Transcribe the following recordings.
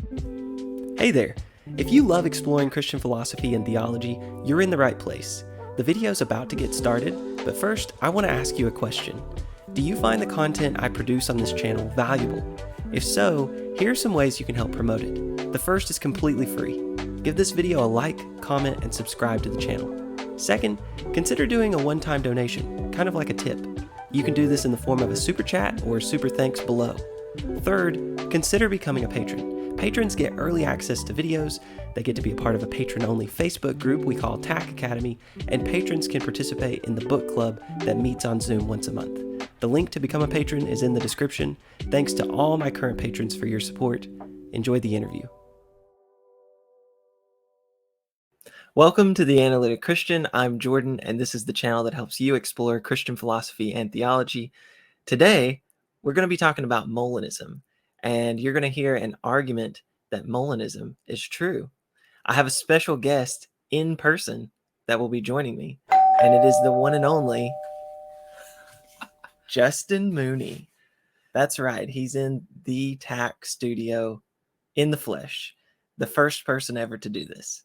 Hey there! If you love exploring Christian philosophy and theology, you're in the right place. The video's about to get started, but first, I want to ask you a question. Do you find the content I produce on this channel valuable? If so, here are some ways you can help promote it. The first is completely free. Give this video a like, comment, and subscribe to the channel. Second, consider doing a one-time donation, kind of like a tip. You can do this in the form of a super chat or super thanks below. Third, consider becoming a patron. Patrons get early access to videos, they get to be a part of a patron-only Facebook group we call TAC Academy, and patrons can participate in the book club that meets on Zoom once a month. The link to become a patron is in the description. Thanks to all my current patrons for your support. Enjoy the interview. Welcome to The Analytic Christian. I'm Jordan, and this is the channel that helps you explore Christian philosophy and theology. Today, we're going to be talking about Molinism, and you're going to hear an argument that Molinism is true. I have a special guest in person that will be joining me, and it is the one and only Justin Mooney. That's right. He's in the TAC studio in the flesh, the first person ever to do this.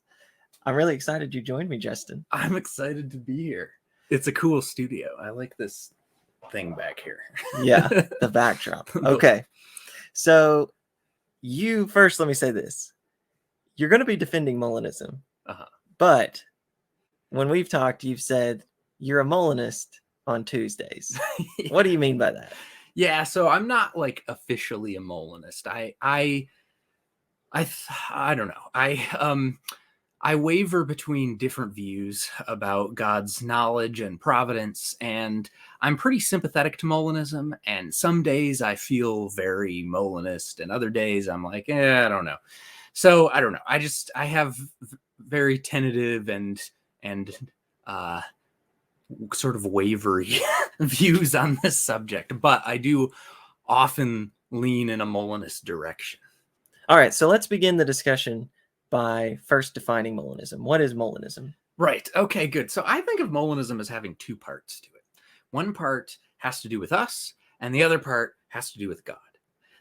I'm really excited you joined me, Justin. I'm excited to be here. It's a cool studio. I like this thing back here. Yeah, the backdrop. Okay. So you first, let me say this. You're going to be defending Molinism. But when we've talked, you've said you're a Molinist on Tuesdays. Yeah. What do you mean by that? Yeah, so I'm not like officially a Molinist. I don't know. I waver between different views about God's knowledge and providence, and I'm pretty sympathetic to Molinism, and some days I feel very Molinist, and other days I'm like, I don't know. So I don't know. I have very tentative and sort of wavery views on this subject, but I do often lean in a Molinist direction. All right, so let's begin the discussion by first defining Molinism. What is Molinism? Right. Okay, good. So I think of Molinism as having two parts to it. One part has to do with us, and the other part has to do with God.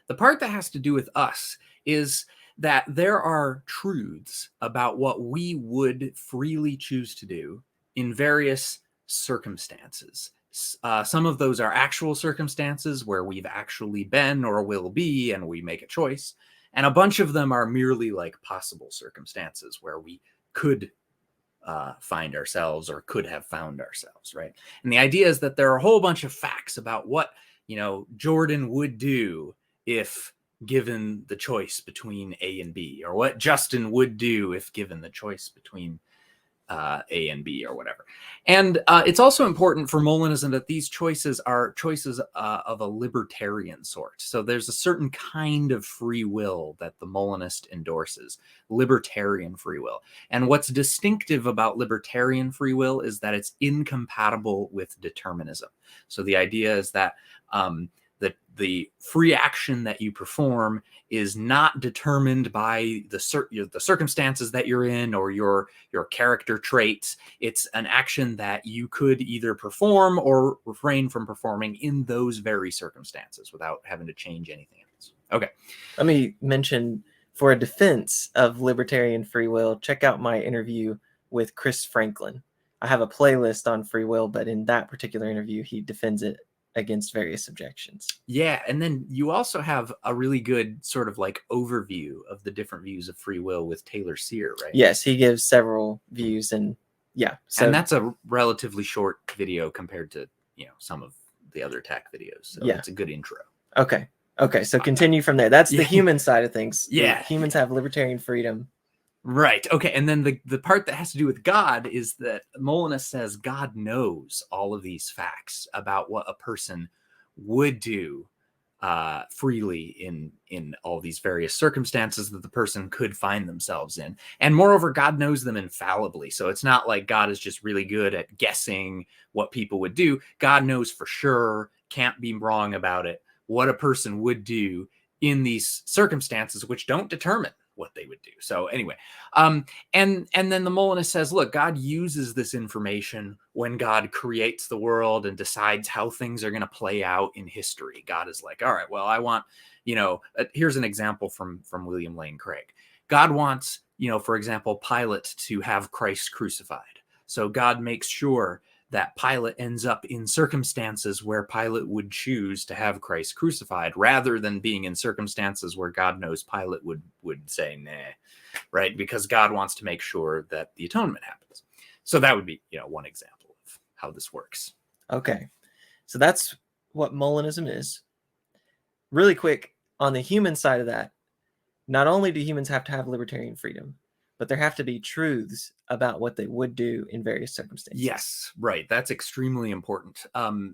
The part that has to do with us is that there are truths about what we would freely choose to do in various circumstances. Some of those are actual circumstances where we've actually been or will be, and we make a choice. And a bunch of them are merely like possible circumstances where we could find ourselves or could have found ourselves, right? And the idea is that there are a whole bunch of facts about what, Jordan would do if given the choice between A and B, or what Justin would do if given the choice between A and B or whatever. And it's also important for Molinism that these choices are choices of a libertarian sort. So there's a certain kind of free will that the Molinist endorses, libertarian free will. And what's distinctive about libertarian free will is that it's incompatible with determinism. So the idea is that the free action that you perform is not determined by the circumstances that you're in or your character traits. It's an action that you could either perform or refrain from performing in those very circumstances without having to change anything else. Okay. Let me mention, for a defense of libertarian free will, check out my interview with Chris Franklin. I have a playlist on free will, but in that particular interview, he defends it against various objections. Yeah, and then you also have a really good sort of like overview of the different views of free will with Taylor Sear, right? Yes, he gives several views, and yeah. So, and that's a relatively short video compared to, some of the other TAC videos. So yeah, it's a good intro. Okay, so continue from there. That's the human side of things. Yeah. Humans have libertarian freedom. Right. Okay. And then the part that has to do with God is that Molinist says God knows all of these facts about what a person would do freely in all these various circumstances that the person could find themselves in. And moreover, God knows them infallibly. So it's not like God is just really good at guessing what people would do. God knows for sure, can't be wrong about it, what a person would do in these circumstances, which don't determine what they would do. So anyway, and then the Molinist says, look, God uses this information when God creates the world and decides how things are going to play out in history. God is like, all right, well, I want Here's an example from William Lane Craig. God wants, for example, Pilate to have Christ crucified. So God makes sure that Pilate ends up in circumstances where Pilate would choose to have Christ crucified, rather than being in circumstances where God knows Pilate would say, nah, right? Because God wants to make sure that the atonement happens. So that would be, one example of how this works. Okay. So that's what Molinism is. Really quick, on the human side of that, not only do humans have to have libertarian freedom, but there have to be truths about what they would do in various circumstances. Yes, right. That's extremely important.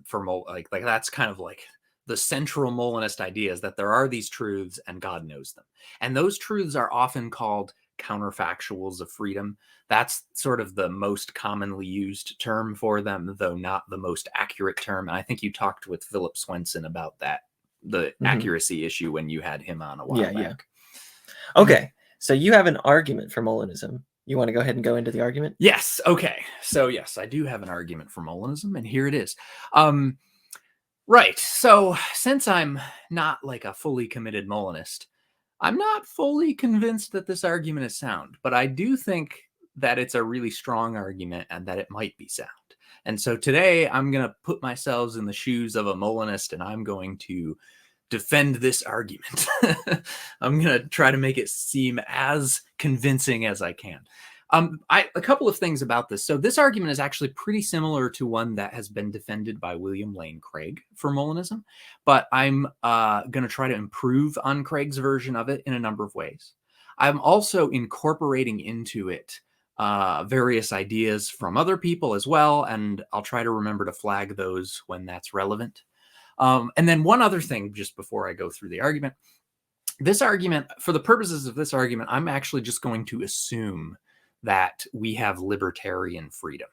For like that's kind of like the central Molinist idea, is that there are these truths and God knows them. And those truths are often called counterfactuals of freedom. That's sort of the most commonly used term for them, though not the most accurate term. And I think you talked with Phillip Swenson about that, the accuracy issue, when you had him on a while back. Yeah. Okay. So you have an argument for Molinism. You want to go ahead and go into the argument? Yes. Okay. So yes, I do have an argument for Molinism, and here it is. Right. So since I'm not like a fully committed Molinist, I'm not fully convinced that this argument is sound, but I do think that it's a really strong argument and that it might be sound. And so today I'm going to put myself in the shoes of a Molinist, and I'm going to defend this argument. I'm going to try to make it seem as convincing as I can. A couple of things about this. So this argument is actually pretty similar to one that has been defended by William Lane Craig for Molinism, but I'm going to try to improve on Craig's version of it in a number of ways. I'm also incorporating into it various ideas from other people as well, and I'll try to remember to flag those when that's relevant. And then one other thing, just before I go through the argument, this argument, for the purposes of this argument, I'm actually just going to assume that we have libertarian freedom.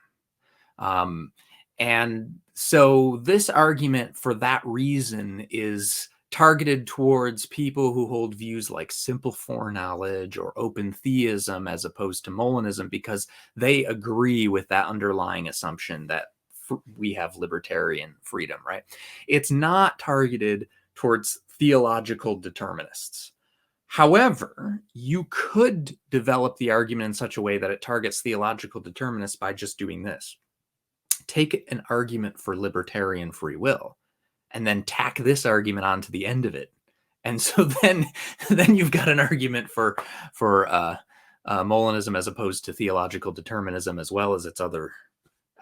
And so this argument, for that reason, is targeted towards people who hold views like simple foreknowledge or open theism, as opposed to Molinism, because they agree with that underlying assumption that we have libertarian freedom, right? It's not targeted towards theological determinists. However, you could develop the argument in such a way that it targets theological determinists by just doing this. Take an argument for libertarian free will and then tack this argument onto the end of it. And so then you've got an argument for Molinism as opposed to theological determinism, as well as its other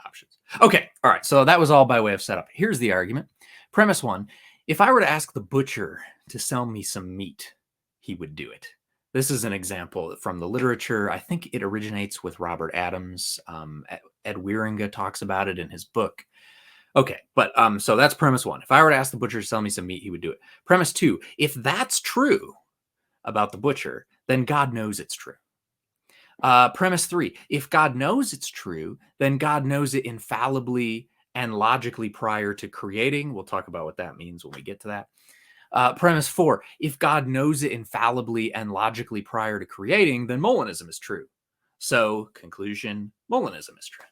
options. Okay, all right, so that was all by way of setup. Here's the argument. Premise one: if I were to ask the butcher to sell me some meat, he would do it. This is an example from the literature. I think it originates with Robert Adams. Ed Wieringa talks about it in his book. Okay, but so that's premise one. If I were to ask the butcher to sell me some meat, he would do it. Premise two: if that's true about the butcher, then God knows it's true. Premise three: if God knows it's true, then God knows it infallibly and logically prior to creating. We'll talk about what that means when we get to that. Premise four: if God knows it infallibly and logically prior to creating, then Molinism is true. So, conclusion: Molinism is true.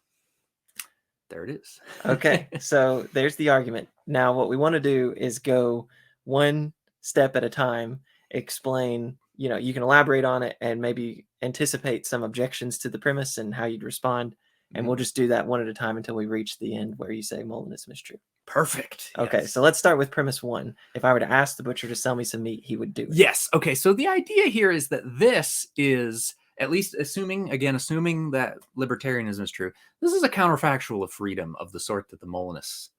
There it is. Okay, so there's the argument. Now, what we want to do is go one step at a time, explain, you can elaborate on it and maybe anticipate some objections to the premise and how you'd respond. And we'll just do that one at a time until we reach the end where you say Molinism is true. Perfect. Okay, yes. So let's start with premise one. If I were to ask the butcher to sell me some meat, he would do it. Yes. Okay, so the idea here is that this is, at least assuming that libertarianism is true, this is a counterfactual of freedom of the sort that the Molinists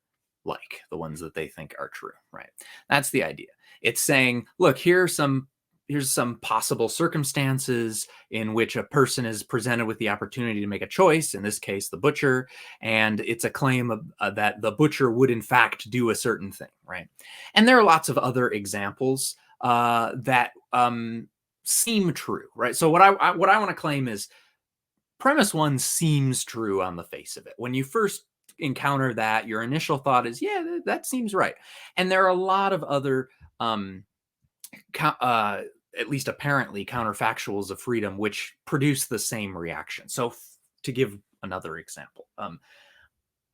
like, the ones that they think are true, right? That's the idea. It's saying, look, here's some possible circumstances in which a person is presented with the opportunity to make a choice, in this case, the butcher, and it's a claim of, that the butcher would in fact do a certain thing, right? And there are lots of other examples that seem true, right? So what I want to claim is premise one seems true on the face of it. When you first encounter that, your initial thought is, yeah, that seems right. And there are a lot of other at least apparently counterfactuals of freedom which produce the same reaction. So to give another example,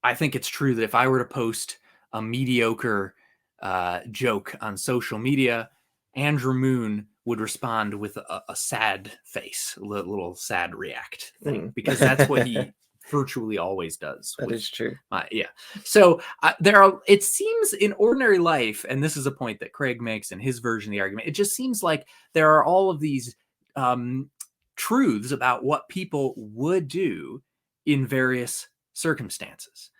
I think it's true that if I were to post a mediocre joke on social media, Andrew Moon would respond with a sad face, a little sad react thing, because that's what he virtually always does. That is true. Yeah. So it seems in ordinary life, and this is a point that Craig makes in his version of the argument, it just seems like there are all of these truths about what people would do in various circumstances.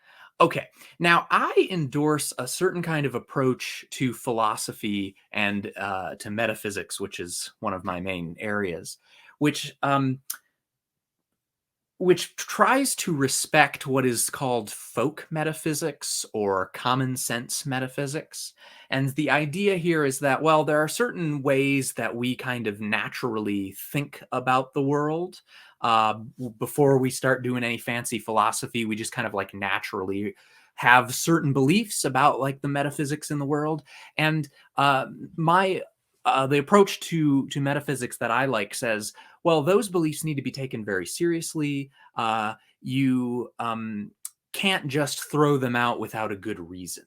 Okay, now I endorse a certain kind of approach to philosophy and to metaphysics, which is one of my main areas, which tries to respect what is called folk metaphysics or common sense metaphysics. And the idea here is that, well, there are certain ways that we kind of naturally think about the world. Before we start doing any fancy philosophy, we just kind of like naturally have certain beliefs about like the metaphysics in the world. And the approach to metaphysics that I like says, well, those beliefs need to be taken very seriously. You can't just throw them out without a good reason.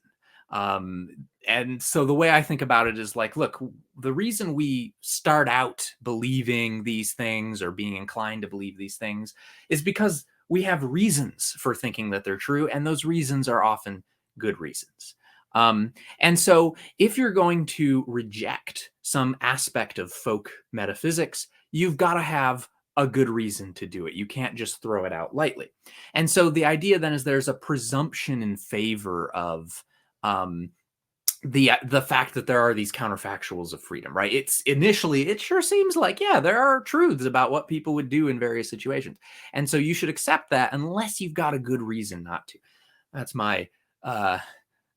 And so the way I think about it is like, look, the reason we start out believing these things or being inclined to believe these things is because we have reasons for thinking that they're true, and those reasons are often good reasons. And so if you're going to reject some aspect of folk metaphysics, you've got to have a good reason to do it. You can't just throw it out lightly. And so the idea then is there's a presumption in favor of the fact that there are these counterfactuals of freedom, right? It's initially, it sure seems like, yeah, there are truths about what people would do in various situations. And so you should accept that unless you've got a good reason not to. That's my, I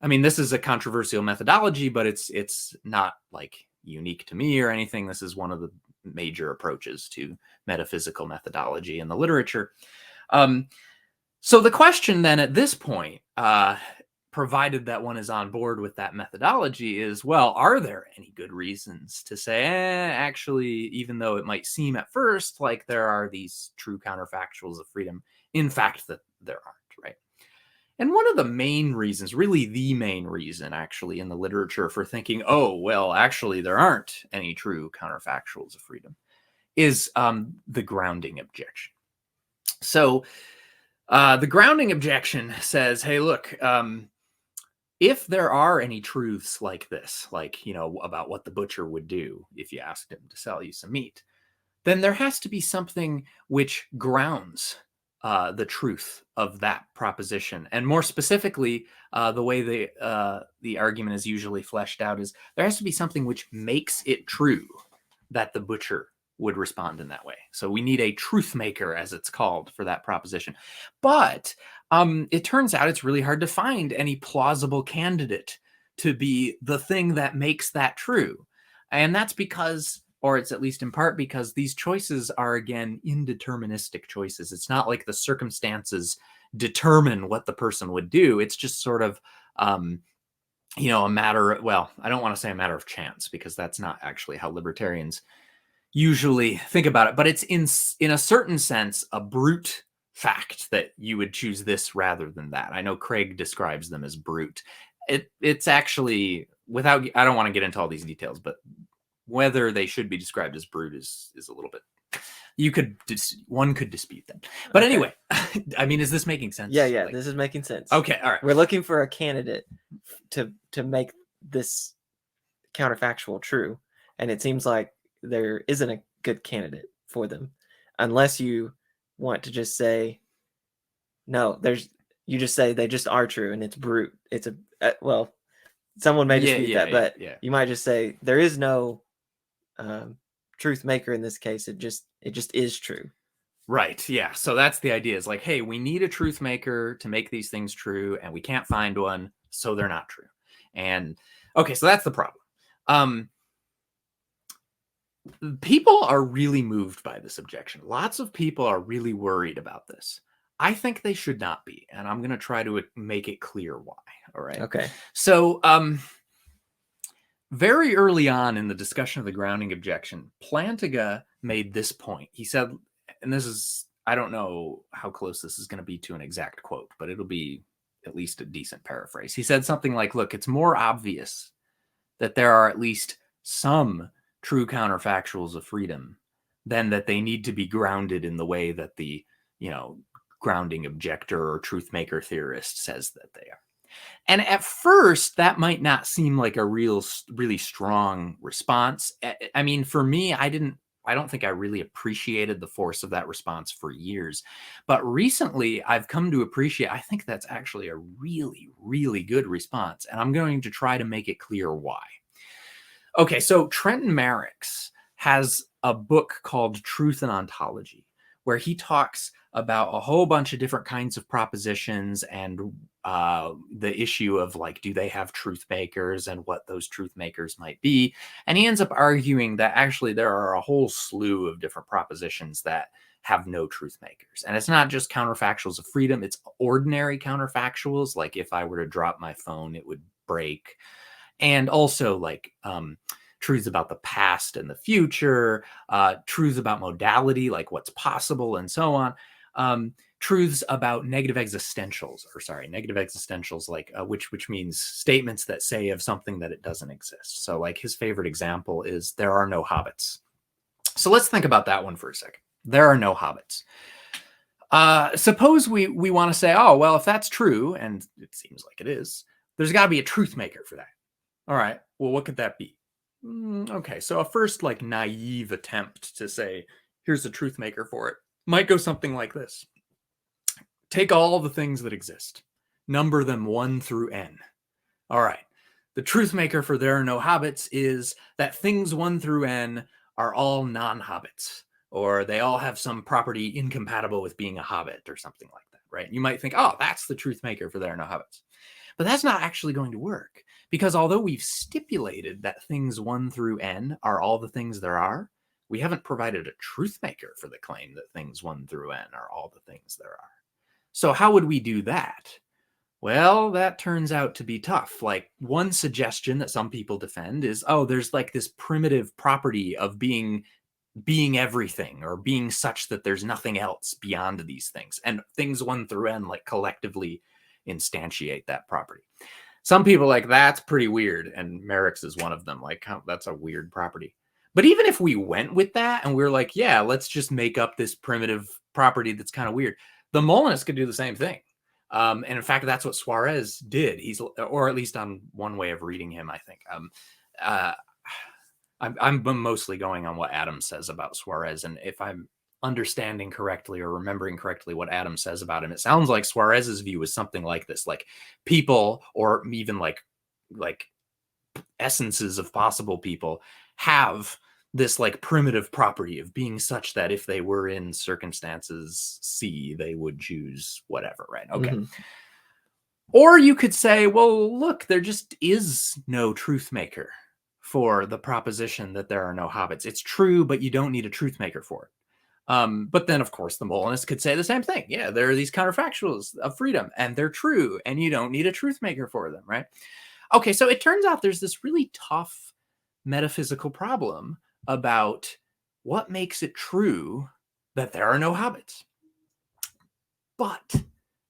mean, this is a controversial methodology, but it's not like unique to me or anything. This is one of the major approaches to metaphysical methodology in the literature. So the question then at this point, provided that one is on board with that methodology, is, well, are there any good reasons to say, actually, even though it might seem at first like there are these true counterfactuals of freedom, in fact, that there aren't, right? And one of the main reasons, really the main reason actually in the literature for thinking, oh, well, actually there aren't any true counterfactuals of freedom, is the grounding objection. So the grounding objection says, hey, look, if there are any truths like this, like, you know, about what the butcher would do if you asked him to sell you some meat, then there has to be something which grounds the truth of that proposition. And more specifically, the way the argument is usually fleshed out is there has to be something which makes it true that the butcher would respond in that way. So we need a truth maker, as it's called, for that proposition. But it turns out it's really hard to find any plausible candidate to be the thing that makes that true. And that's because, or it's at least in part because, these choices are, again, indeterministic choices. It's not like the circumstances determine what the person would do. It's just sort of, you know, a matter of, well, I don't want to say a matter of chance, because that's not actually how libertarians usually think about it. But it's in a certain sense a brute fact that you would choose this rather than that. I know Craig describes them as brute. It's actually, without, I don't want to get into all these details, but whether they should be described as brute is a little bit, one could dispute that. But okay. Anyway, I mean, is this making sense? Yeah, like, this is making sense. Okay, all right. We're looking for a candidate to make this counterfactual true, and it seems like there isn't a good candidate for them, unless you want to just say, no, you just say they just are true and it's brute. It's well, someone may dispute that, but you might just say there is no truth maker in this case. It just is true. Right. Yeah. So that's the idea, is like, hey, we need a truth maker to make these things true, and we can't find one, so they're not true. And okay, so that's the problem. People are really moved by this objection. Lots of people are really worried about this. I think they should not be, and I'm going to try to make it clear why. All right. Okay. So, very early on in the discussion of the grounding objection, Plantinga made this point. He said, and this is, I don't know how close this is going to be to an exact quote, but it'll be at least a decent paraphrase. He said something like, look, it's more obvious that there are at least some true counterfactuals of freedom, then that they need to be grounded in the way that the, grounding objector or truth maker theorist says that they are. And at first, that might not seem like a really strong response. I mean, for me, I don't think I really appreciated the force of that response for years. But recently, I've come to appreciate, I think that's actually a really, really good response. And I'm going to try to make it clear why. Okay, so Trenton Merrick's has a book called Truth and Ontology, where he talks about a whole bunch of different kinds of propositions and the issue of like, do they have truth makers and what those truth makers might be. And he ends up arguing that actually there are a whole slew of different propositions that have no truth makers. And it's not just counterfactuals of freedom, it's ordinary counterfactuals. Like if I were to drop my phone, it would break. And also like truths about the past and the future, truths about modality, like what's possible and so on. Truths about negative existentials, like which means statements that say of something that it doesn't exist. So like his favorite example is there are no hobbits. So let's think about that one for a second. There are no hobbits. Suppose we want to say, oh, well, if that's true, and it seems like it is, there's got to be a truth maker for that. All right, well, what could that be? Okay, so a first like naive attempt to say, here's a truth maker for it, might go something like this. Take all the things that exist, number them 1 through n. All right, the truth maker for there are no hobbits is that things 1 through n are all non-hobbits, or they all have some property incompatible with being a hobbit or something like that, right? You might think, oh, that's the truth maker for there are no hobbits. But that's not actually going to work, because although we've stipulated that things 1 through n are all the things there are, we haven't provided a truth maker for the claim that things 1 through n are all the things there are. So how would we do that? Well, that turns out to be tough. Like one suggestion that some people defend is, oh, there's like this primitive property of being everything, or being such that there's nothing else beyond these things. And things 1 through n like collectively instantiate that property. Some people like, that's pretty weird. And Merrick's is one of them. Like, that's a weird property. But even if we went with that and we're like, yeah, let's just make up this primitive property that's kind of weird, the Molinist could do the same thing. And in fact, that's what Suarez did. Or at least on one way of reading him, I think. I'm mostly going on what Adam says about Suarez. And if I'm understanding correctly or remembering correctly what Adam says about him, it sounds like Suarez's view is something like this, like people, or even like essences of possible people, have this like primitive property of being such that if they were in circumstances C, they would choose whatever, right? Okay. Mm-hmm. Or you could say, well, look, there just is no truth maker for the proposition that there are no hobbits. It's true, but you don't need a truth maker for it. But then, of course, the Molinist could say the same thing. Yeah, there are these counterfactuals of freedom, and they're true, and you don't need a truth maker for them, right? Okay, so it turns out there's this really tough metaphysical problem about what makes it true that there are no hobbits. But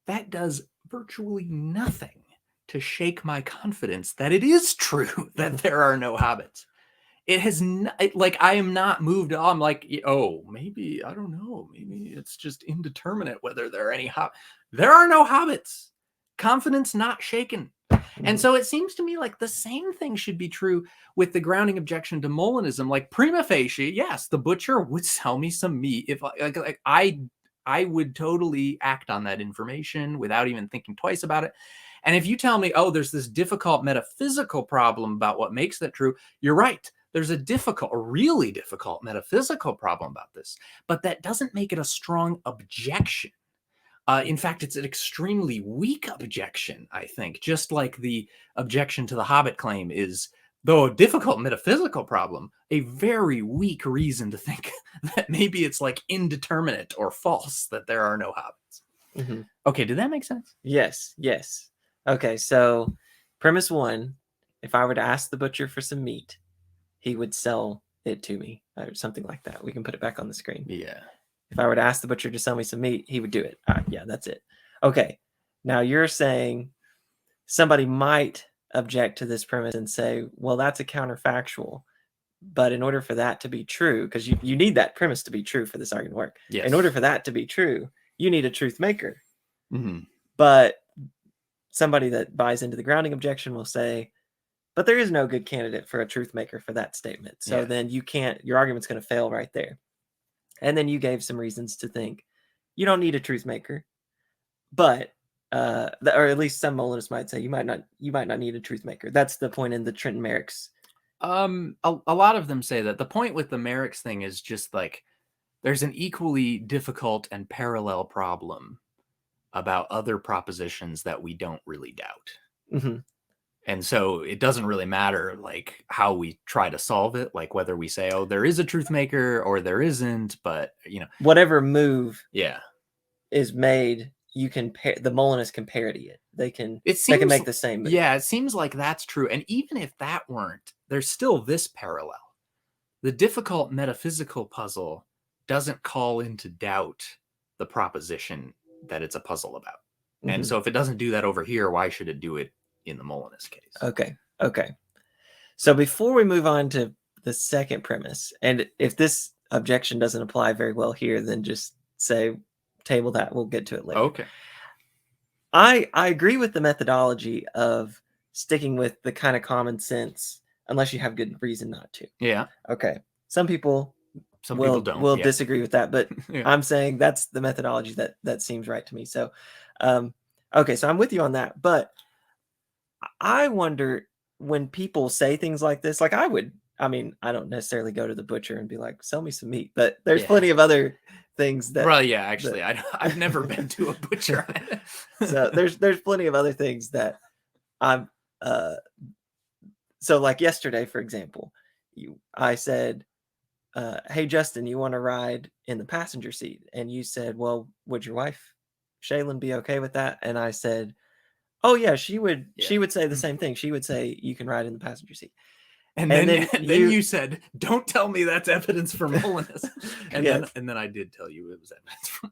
that does virtually nothing to shake my confidence that it is true that there are no hobbits. It has like, I am not moved at all. I'm like, oh, maybe, I don't know. Maybe it's just indeterminate whether there are any hobbits. There are no hobbits. Confidence not shaken. And so it seems to me like the same thing should be true with the grounding objection to Molinism. Like prima facie, yes, the butcher would sell me some meat. If I would totally act on that information without even thinking twice about it. And if you tell me, oh, there's this difficult metaphysical problem about what makes that true, you're right. There's a really difficult metaphysical problem about this, but that doesn't make it a strong objection. In fact, it's an extremely weak objection, I think, just like the objection to the Hobbit claim is, though a difficult metaphysical problem, a very weak reason to think that maybe it's like indeterminate or false that there are no hobbits. Mm-hmm. Okay, did that make sense? Yes. Okay, so premise 1, if I were to ask the butcher for some meat, he would sell it to me, or something like that. We can put it back on the screen. Yeah. If I were to ask the butcher to sell me some meat, he would do it. Yeah, that's it. Okay, now you're saying somebody might object to this premise and say, well, that's a counterfactual But in order for that to be true, because you need that premise to be true for this argument to work. Yes. In order for that to be true, you need a truth maker. Mm-hmm. But somebody that buys into the grounding objection will say, but there is no good candidate for a truth maker for that statement. So then you can't, your argument's going to fail right there. And then you gave some reasons to think you don't need a truth maker, but or at least some Molinists might say you might not need a truth maker. That's the point in the Trenton Merrick's. A lot of them say that the point with the Merrick's thing is just like there's an equally difficult and parallel problem about other propositions that we don't really doubt. Mm-hmm. And so it doesn't really matter like how we try to solve it, like whether we say, oh, there is a truth maker or there isn't, but whatever move is made, you can the Molinists can parody it. They can make the same move. Yeah, it seems like that's true. And even if that weren't, there's still this parallel. The difficult metaphysical puzzle doesn't call into doubt the proposition that it's a puzzle about. Mm-hmm. And so if it doesn't do that over here, why should it do it in the Molinist case? Okay. So before we move on to the second premise, and if this objection doesn't apply very well here, then just say table that. We'll get to it later. Okay. I agree with the methodology of sticking with the kind of common sense unless you have good reason not to. Yeah. Okay. Some people don't. Will disagree with that, but I'm saying that's the methodology that seems right to me. So, okay, so I'm with you on that. But I wonder when people say things like this, like I don't necessarily go to the butcher and be like, sell me some meat, but there's plenty of other things that. Well, yeah, actually, I've never been to a butcher. So there's plenty of other things that I'm. So like yesterday, for example, I said, hey, Justin, you want to ride in the passenger seat? And you said, well, would your wife, Shaylin, be okay with that? And I said, oh, yeah, she would say the same thing. She would say you can ride in the passenger seat. And then you said, don't tell me that's evidence for Molinism. And then I did tell you it was evidence for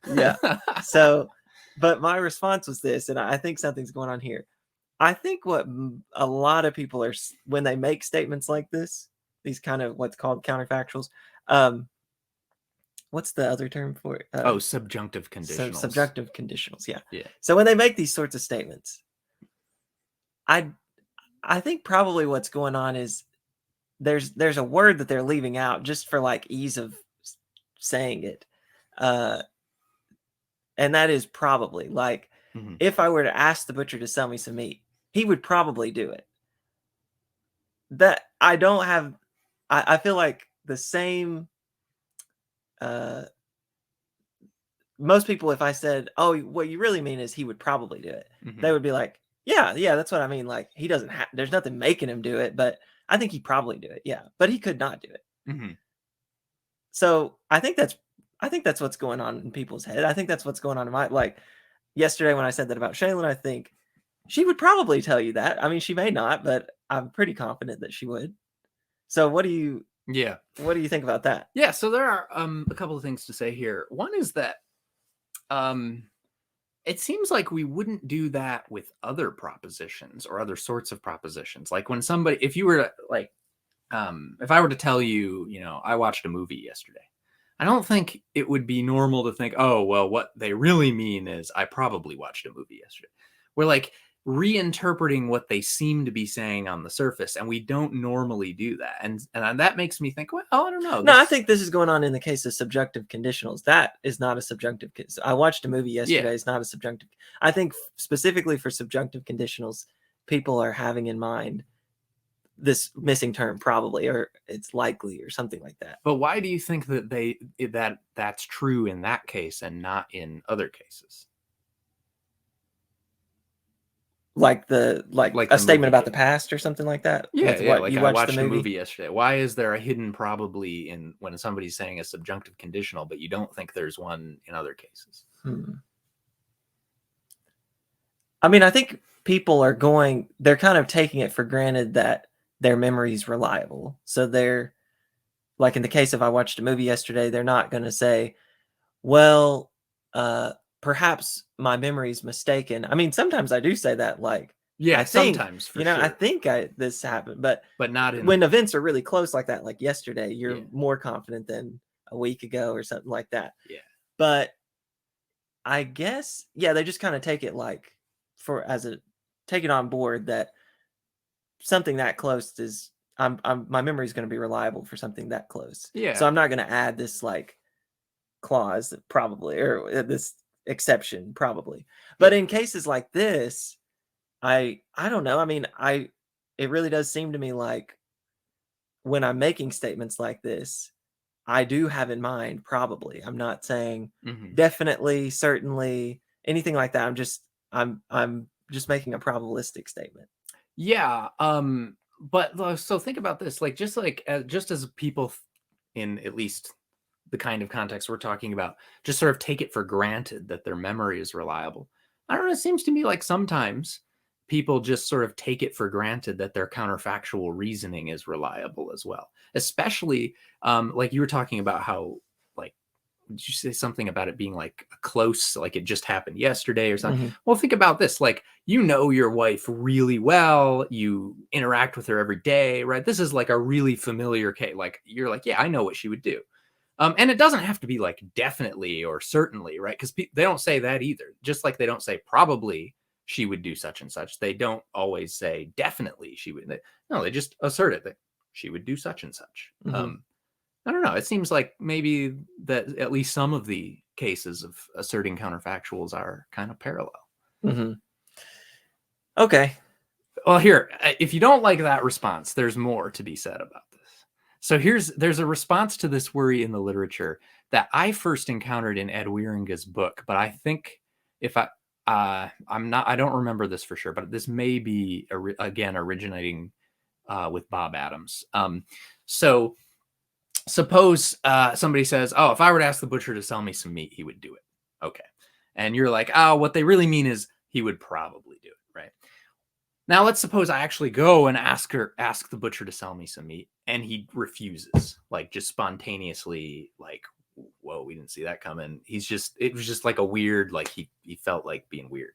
Molinism. Yeah. So, but my response was this, and I think something's going on here. I think what a lot of people are, when they make statements like this, these kind of what's called counterfactuals. What's the other term for it? Subjunctive conditionals. Subjunctive conditionals, yeah. Yeah. So when they make these sorts of statements, I think probably what's going on is there's a word that they're leaving out just for like ease of saying it. And that is probably like, if I were to ask the butcher to sell me some meat, he would probably do it. That I don't have, I feel like the same, most people, if I said, oh, what you really mean is he would probably do it, they would be like, yeah, that's what I mean. Like he doesn't have, there's nothing making him do it, but I think he'd probably do it. Yeah, but he could not do it. So I think that's what's going on in people's head. I think that's what's going on in my, like yesterday when I said that about Shaylin, I think she would probably tell you that. I mean, she may not, but I'm pretty confident that she would. So what do you think about that? Yeah, so there are a couple of things to say here. One is that it seems like we wouldn't do that with other propositions or other sorts of propositions. Like when somebody, if you were to like, if I were to tell you, I watched a movie yesterday, I don't think it would be normal to think, oh, well, what they really mean is I probably watched a movie yesterday. We're like reinterpreting what they seem to be saying on the surface, and we don't normally do that. And that makes me think, well, I don't know. No, I think this is going on in the case of subjunctive conditionals. That is not a subjunctive. I watched a movie yesterday. Yeah. It's not a subjunctive. I think specifically for subjunctive conditionals, people are having in mind this missing term probably, or it's likely, or something like that. But why do you think that that's true in that case and not in other cases? Like a statement about the past or something like that. Yeah. Like I watched the movie yesterday. Why is there a hidden probably in when somebody's saying a subjunctive conditional, but you don't think there's one in other cases? I mean, I think people they're kind of taking it for granted that their memory is reliable. So they're like in the case of I watched a movie yesterday, they're not going to say, well, perhaps my memory's mistaken. I mean, sometimes I do say that, like Yeah, I think, sometimes for you know, sure. I think this happened, but not in when events are really close like that, like yesterday, you're Yeah. more confident than a week ago or something like that. Yeah. But I guess, yeah, they just kind of take it like take it on board that something that close is my memory is going to be reliable for something that close. Yeah. So I'm not going to add this like clause probably, or this exception probably. But in cases like this, I don't know. I mean, it really does seem to me like when I'm making statements like this, I do have in mind probably. I'm not saying definitely, certainly, anything like that. I'm just making a probabilistic statement. Yeah. But so think about this, like just as people in at least the kind of context we're talking about, just sort of take it for granted that their memory is reliable. I don't know. It seems to me like sometimes people just sort of take it for granted that their counterfactual reasoning is reliable as well. Especially like you were talking about how, like, did you say something about it being like close, like it just happened yesterday or something? Well, think about this. Like, you know your wife really well. You interact with her every day, right? This is like a really familiar case. Like, you're like, yeah, I know what she would do. And it doesn't have to be like definitely or certainly, right? Because they don't say that either. Just like they don't say probably she would do such and such. They don't always say definitely she would. No, they just assert it that she would do such and such. I don't know. It seems like maybe that at least some of the cases of asserting counterfactuals are kind of parallel. Okay. Well, here, if you don't like that response, there's more to be said about this. So there's a response to this worry in the literature that I first encountered in Ed Wieringa's book, but I think if I don't remember this for sure, but this may be again originating with Bob Adams. So suppose somebody says, "Oh, if I were to ask the butcher to sell me some meat, he would do it." Okay, and you're like, "Oh, what they really mean is he would probably do it." Right. Now, let's suppose I actually go and ask the butcher to sell me some meat, and he refuses, like just spontaneously, like, whoa, we didn't see that coming. It was just like a weird, like he felt like being weird.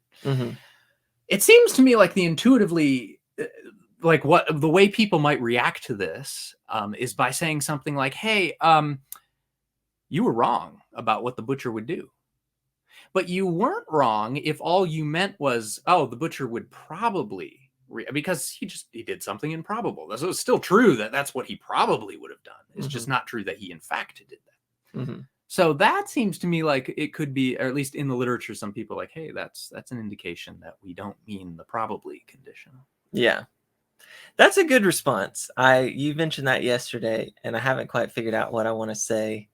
It seems to me like the intuitively, like what the way people might react to this is by saying something like, "Hey, you were wrong about what the butcher would do. But you weren't wrong if all you meant was, oh, the butcher would probably," because he did something improbable. So it's still true that that's what he probably would have done. It's just not true that he in fact did that. So that seems to me like it could be, or at least in the literature, some people are like, hey, that's an indication that we don't mean the probably condition. Yeah. That's a good response. You mentioned that yesterday, and I haven't quite figured out what I want to say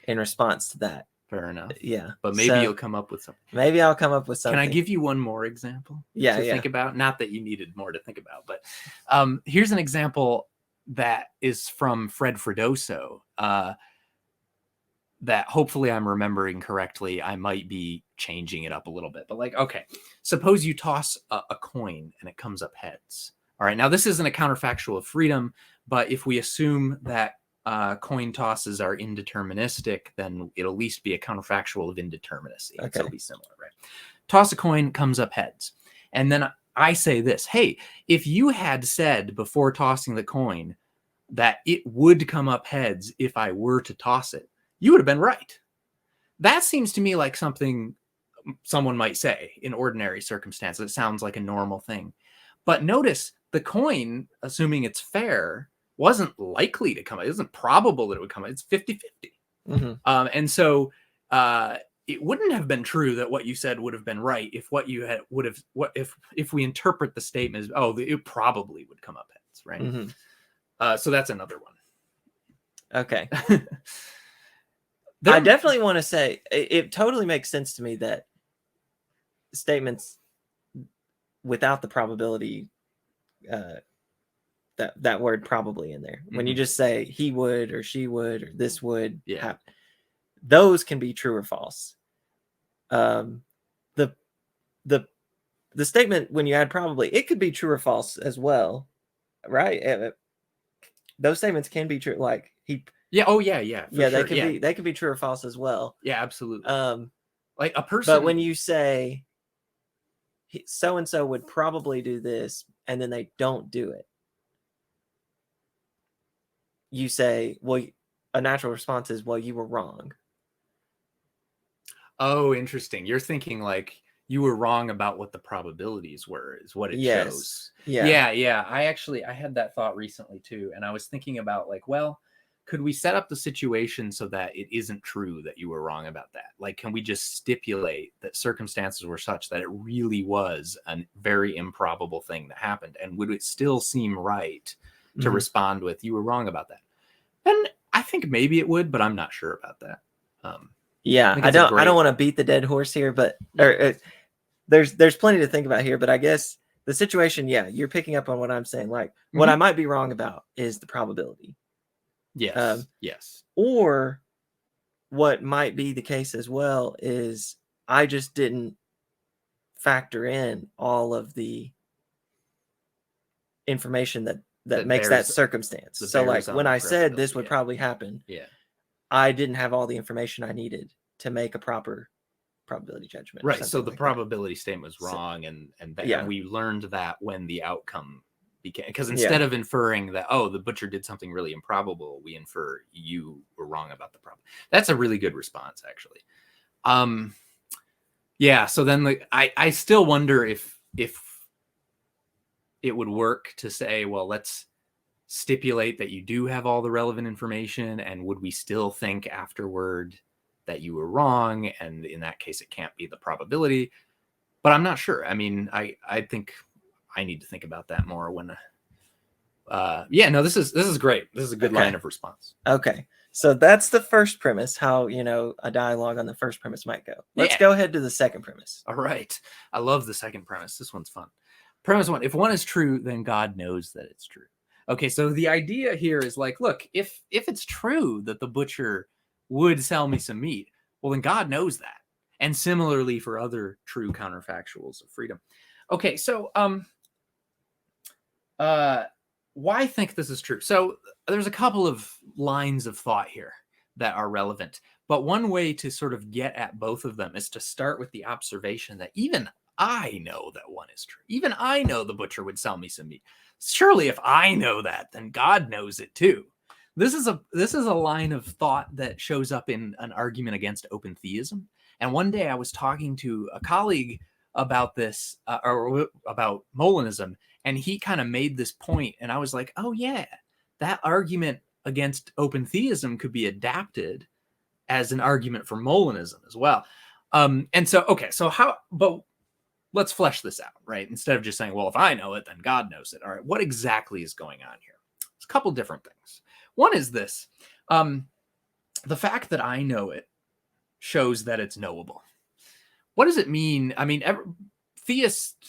in response to that. Fair enough. Yeah. But maybe you'll come up with something. Maybe I'll come up with something. Can I give you one more example to think about? Not that you needed more to think about, but here's an example that is from Fred Freddoso that hopefully I'm remembering correctly. I might be changing it up a little bit, but like, okay, suppose you toss a coin and it comes up heads. All right, now this isn't a counterfactual of freedom, but if we assume that coin tosses are indeterministic, then it'll at least be a counterfactual of indeterminacy. Okay. So it'll be similar, right? Toss a coin, comes up heads. And then I say this, hey, if you had said before tossing the coin that it would come up heads if I were to toss it, you would have been right. That seems to me like something someone might say in ordinary circumstances. It sounds like a normal thing. But notice the coin, assuming it's fair, wasn't likely to come out. It isn't probable that it would come out. It's 50-50. And so it wouldn't have been true that what you said would have been right if what you had would have, if we interpret the statement as, oh, it probably would come up heads, right? So that's another one. Okay. I definitely want to say it totally makes sense to me that statements without the probability, that word probably in there, when you just say he would or she would or this would happen, those can be true or false. The statement when you add probably, it could be true or false as well, right? Those statements can be true, like he. Yeah. Oh, yeah. Yeah. Yeah. They could be true or false as well. Yeah, absolutely. Like a person. But when you say so and so would probably do this, and then they don't do it, you say, well, a natural response is, well, you were wrong. Oh, interesting. You're thinking like you were wrong about what the probabilities were, is what it shows. Yeah. I had that thought recently too. And I was thinking about like, well, could we set up the situation so that it isn't true that you were wrong about that? Like, can we just stipulate that circumstances were such that it really was a very improbable thing that happened? And would it still seem right to respond with, you were wrong about that? And I think maybe it would, but I'm not sure about that. I don't want to beat the dead horse here, but there's plenty to think about here. But I guess the situation, you're picking up on what I'm saying. Like, what I might be wrong about is the probability. Yes. Yes. Or what might be the case as well is I just didn't factor in all of the information that makes that circumstance. So like when I said this would probably happen, I didn't have all the information I needed to make a proper probability judgment. Right. So the probability statement was wrong, and we learned that when the outcome became, because instead of inferring that, oh, the butcher did something really improbable, we infer you were wrong about the problem. That's a really good response, actually. So then I still wonder if it would work to say, well, let's stipulate that you do have all the relevant information, and would we still think afterward that you were wrong? And in that case, it can't be the probability, but I'm not sure. I mean, I think I need to think about that more when, this is great. This is a good line of response. Okay. So that's the first premise, how, a dialogue on the first premise might go. Let's go ahead to the second premise. All right. I love the second premise. This one's fun. Premise 1, if one is true, then God knows that it's true. Okay. So the idea here is like, look, if it's true that the butcher would sell me some meat, well, then God knows that. And similarly for other true counterfactuals of freedom. Okay. So, why think this is true? So there's a couple of lines of thought here that are relevant, but one way to sort of get at both of them is to start with the observation that even I know that one is true. Even I know the butcher would sell me some meat. Surely if I know that, then God knows it too. This is a line of thought that shows up in an argument against open theism. And one day I was talking to a colleague about this, or about Molinism, and he kind of made this point, and I was like, oh yeah, that argument against open theism could be adapted as an argument for Molinism as well. But let's flesh this out, right? Instead of just saying, well, if I know it, then God knows it. All right, what exactly is going on here? It's a couple different things. One is this, the fact that I know it shows that it's knowable. What does it mean? I mean,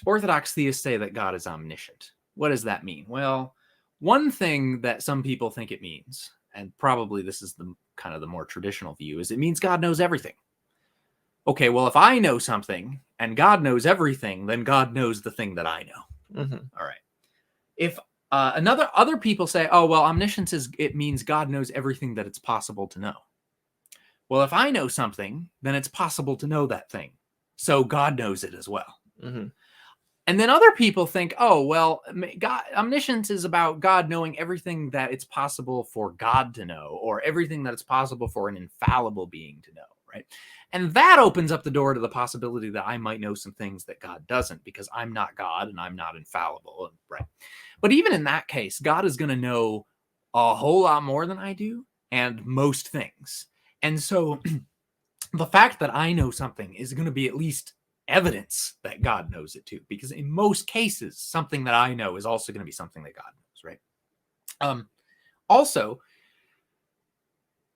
Orthodox theists say that God is omniscient. What does that mean? Well, one thing that some people think it means, and probably this is the kind of the more traditional view, is it means God knows everything. Okay, well, if I know something and God knows everything, then God knows the thing that I know. All right. If other people say, oh, well, omniscience it means God knows everything that it's possible to know. Well, if I know something, then it's possible to know that thing. So God knows it as well. And then other people think, oh, well, omniscience is about God knowing everything that it's possible for God to know, or everything that it's possible for an infallible being to know, right? And that opens up the door to the possibility that I might know some things that God doesn't, because I'm not God and I'm not infallible, right? But even in that case, God is going to know a whole lot more than I do, and most things. And so the fact that I know something is going to be at least evidence that God knows it too, because in most cases, something that I know is also going to be something that God knows, right? Also,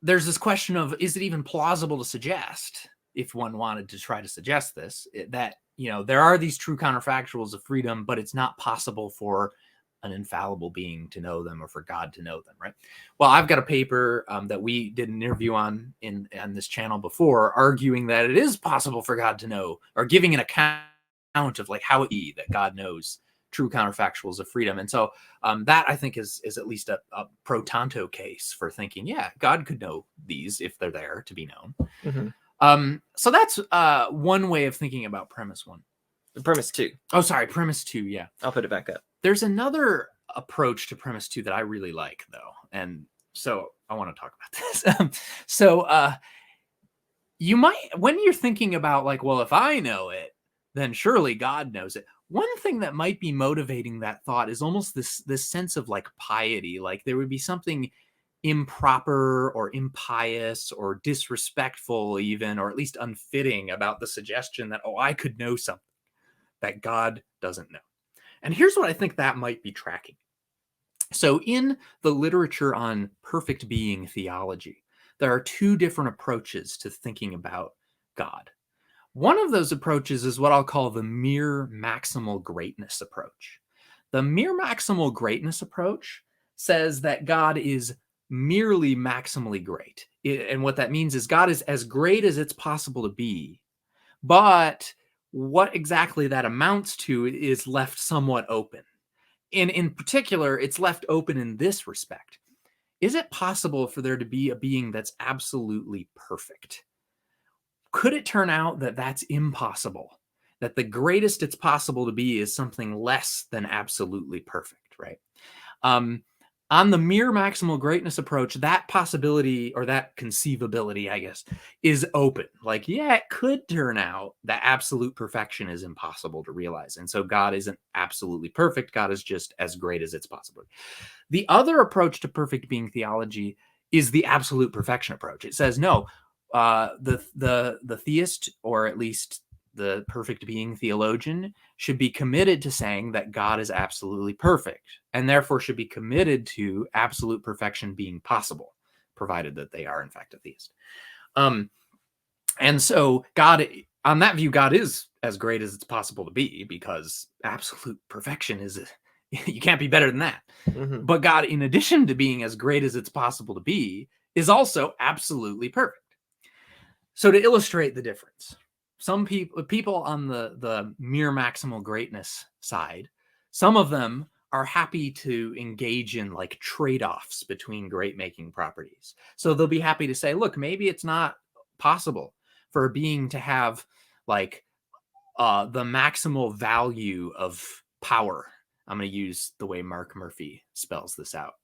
there's this question of, is it even plausible to suggest, if one wanted to try to suggest this, that, there are these true counterfactuals of freedom, but it's not possible for an infallible being to know them, or for God to know them, right? Well, I've got a paper that we did an interview on this channel before, arguing that it is possible for God to know, or giving an account of like how it be that God knows true counterfactuals of freedom. And so that I think is at least a pro tanto case for thinking, yeah, God could know these if they're there to be known. So that's one way of thinking about premise 1. Premise 2. Oh, sorry, premise 2. Yeah. I'll put it back up. There's another approach to premise 2 that I really like, though. And so I want to talk about this. You might, when you're thinking about like, well, if I know it, then surely God knows it. One thing that might be motivating that thought is almost this sense of like piety. Like there would be something improper or impious or disrespectful even, or at least unfitting about the suggestion that, oh, I could know something that God doesn't know. And here's what I think that might be tracking. So in the literature on perfect being theology, there are 2 different approaches to thinking about God. One of those approaches is what I'll call the mere maximal greatness approach. The mere maximal greatness approach says that God is merely maximally great. And what that means is God is as great as it's possible to be, but what exactly that amounts to is left somewhat open. And in particular, it's left open in this respect. Is it possible for there to be a being that's absolutely perfect? Could it turn out that that's impossible? That the greatest it's possible to be is something less than absolutely perfect, right? On the mere maximal greatness approach, that possibility or that conceivability, I guess, is open. Like, yeah, it could turn out that absolute perfection is impossible to realize. And so God isn't absolutely perfect. God is just as great as it's possible. The other approach to perfect being theology is the absolute perfection approach. It says, no, the theist, or at least the perfect being theologian, should be committed to saying that God is absolutely perfect and therefore should be committed to absolute perfection being possible, provided that they are in fact a theist. And so God, on that view, God is as great as it's possible to be, because absolute perfection is, you can't be better than that. Mm-hmm. But God, in addition to being as great as it's possible to be, is also absolutely perfect. So to illustrate the difference, some people on the mere maximal greatness side, some of them are happy to engage in like trade-offs between great-making properties. So they'll be happy to say, look, maybe it's not possible for a being to have like the maximal value of power. I'm going to use the way Mark Murphy spells this out.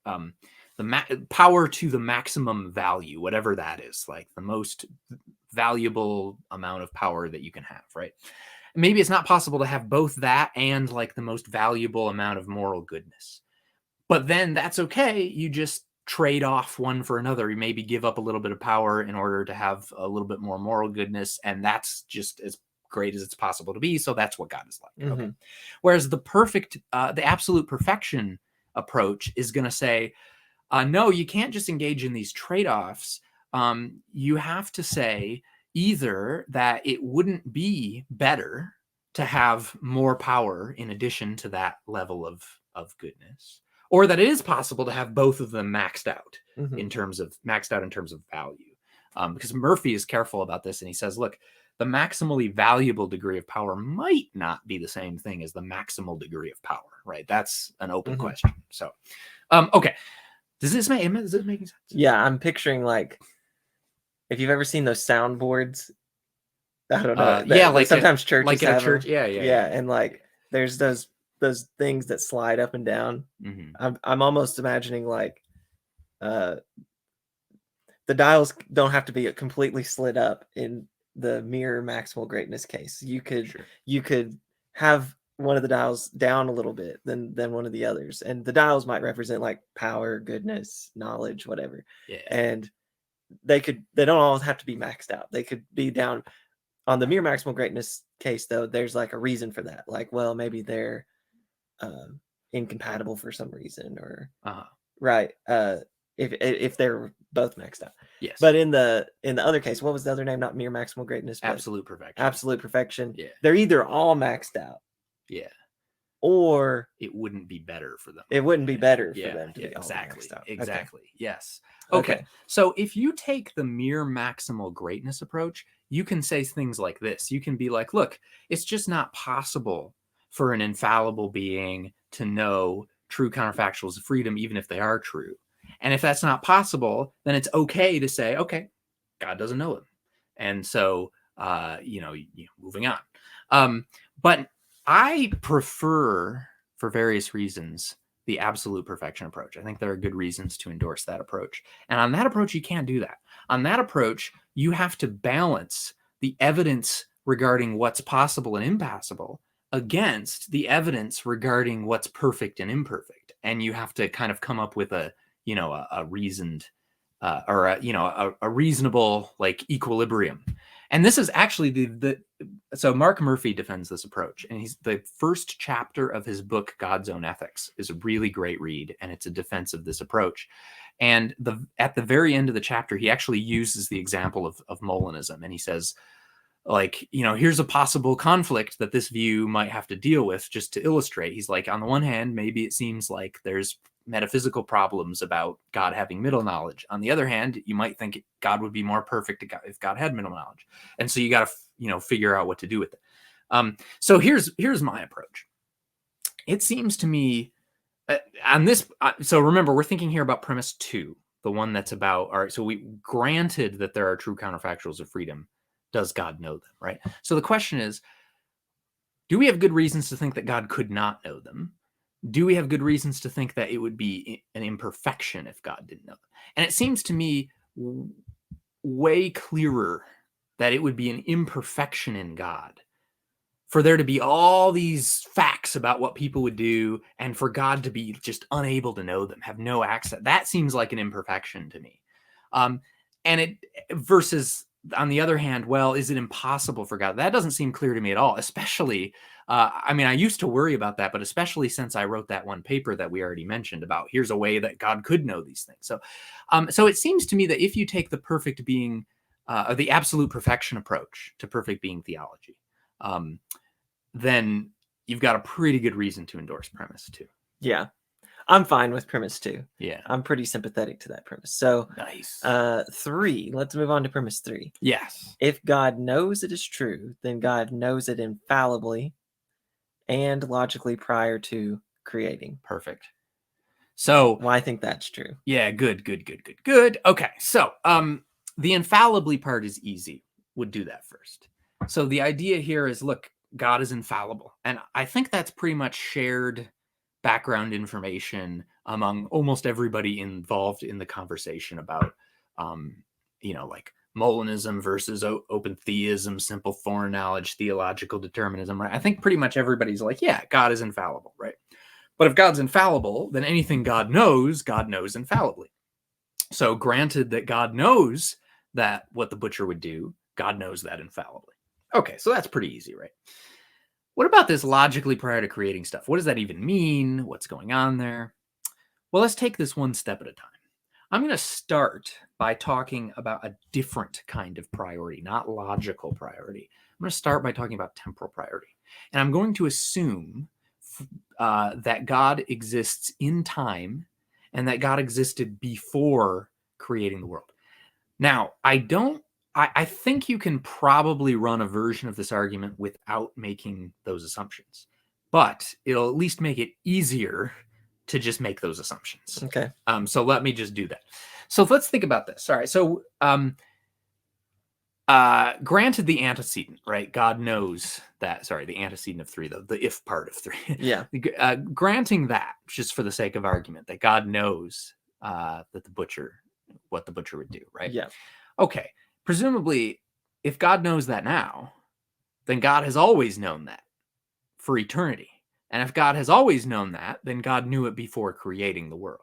The power to the maximum value, whatever that is, like the most valuable amount of power that you can have, right? Maybe it's not possible to have both that and like the most valuable amount of moral goodness. But then that's okay. You just trade off one for another. You maybe give up a little bit of power in order to have a little bit more moral goodness, and that's just as great as it's possible to be. So that's what God is like. Mm-hmm. Okay. Whereas the absolute perfection approach is going to say, no, you can't just engage in these trade-offs. You have to say either that it wouldn't be better to have more power in addition to that level of goodness, or that it is possible to have both of them maxed out, mm-hmm. in terms of value. Because Murphy is careful about this, and he says, look, the maximally valuable degree of power might not be the same thing as the maximal degree of power, right? That's an open mm-hmm. question. So, okay. Does this make sense? Yeah, I'm picturing like, if you've ever seen those soundboards, I don't know. Like sometimes churches like have a church. Them. Yeah, and like there's those things that slide up and down. Mm-hmm. I'm almost imagining like the dials don't have to be completely slid up in the mere maximal greatness case. You could have one of the dials down a little bit than one of the others, and the dials might represent like power, goodness, knowledge, whatever. Yeah. And they don't all have to be maxed out. They could be down. On the mere maximal greatness case, though, there's like a reason for that. Like, well, maybe they're incompatible for some reason, or right. If they're both maxed out. Yes. But in the other case, what was the other name? Not mere maximal greatness, but absolute perfection. Absolute perfection. Yeah. They're either all maxed out. Yeah. Or it wouldn't be better for them. It wouldn't be better for them to be exactly. All maxed out. Exactly. Okay. Yes. Okay. So if you take the mere maximal greatness approach, you can say things like this. You can be like, look, it's just not possible for an infallible being to know true counterfactuals of freedom, even if they are true. And if that's not possible, then it's okay to say, okay, God doesn't know them. And so, moving on. But I prefer, for various reasons, the absolute perfection approach. I think there are good reasons to endorse that approach. And on that approach, you can't do that. On that approach, you have to balance the evidence regarding what's possible and impossible against the evidence regarding what's perfect and imperfect. And you have to kind of come up with a reasoned or a reasonable like equilibrium. And this is actually so Mark Murphy defends this approach, and he's the first chapter of his book God's Own Ethics is a really great read, and it's a defense of this approach. And at the very end of the chapter, he actually uses the example of Molinism, and he says, like, here's a possible conflict that this view might have to deal with, just to illustrate. He's like, on the one hand, maybe it seems like there's metaphysical problems about God having middle knowledge. On the other hand, you might think God would be more perfect if God had middle knowledge. And so you got to, figure out what to do with it. So here's my approach. It seems to me on this. So remember, we're thinking here about premise 2, the one that's about, all right, so we granted that there are true counterfactuals of freedom. Does God know them, right? So the question is, do we have good reasons to think that God could not know them? Do we have good reasons to think that it would be an imperfection if God didn't know them? And it seems to me way clearer that it would be an imperfection in God for there to be all these facts about what people would do and for God to be just unable to know them, have no access. That seems like an imperfection to me. And it versus on the other hand, well, is it impossible for God? That doesn't seem clear to me at all, especially, I used to worry about that, but especially since I wrote that one paper that we already mentioned about here's a way that God could know these things. So it seems to me that if you take the perfect being, or the absolute perfection approach to perfect being theology, then you've got a pretty good reason to endorse premise 2. Yeah. I'm fine with premise 2. Yeah. I'm pretty sympathetic to that premise. So nice. 3, let's move on to premise 3. Yes. If God knows it is true, then God knows it infallibly and logically prior to creating. Perfect. So well, I think that's true. Yeah, good. Okay. So the infallibly part is easy. Would do that first. So the idea here is, look, God is infallible. And I think that's pretty much shared background information among almost everybody involved in the conversation about, like Molinism versus open theism, simple foreknowledge, theological determinism, right? I think pretty much everybody's like, yeah, God is infallible, right? But if God's infallible, then anything God knows infallibly. So granted that God knows that what the butcher would do, God knows that infallibly. Okay, so that's pretty easy, right? What about this logically prior to creating stuff? What does that even mean? What's going on there? Well, let's take this one step at a time. I'm going to start by talking about a different kind of priority, not logical priority. I'm going to start by talking about temporal priority. And I'm going to assume that God exists in time and that God existed before creating the world. Now, I think you can probably run a version of this argument without making those assumptions, but it'll at least make it easier to just make those assumptions. Okay. So let me just do that. So let's think about this. All right. So granted the antecedent, right? God knows that, the antecedent of 3, though, the if part of 3. Yeah. Granting that, just for the sake of argument, that God knows that what the butcher would do, right? Yeah. Okay. Presumably, if God knows that now, then God has always known that for eternity. And if God has always known that, then God knew it before creating the world.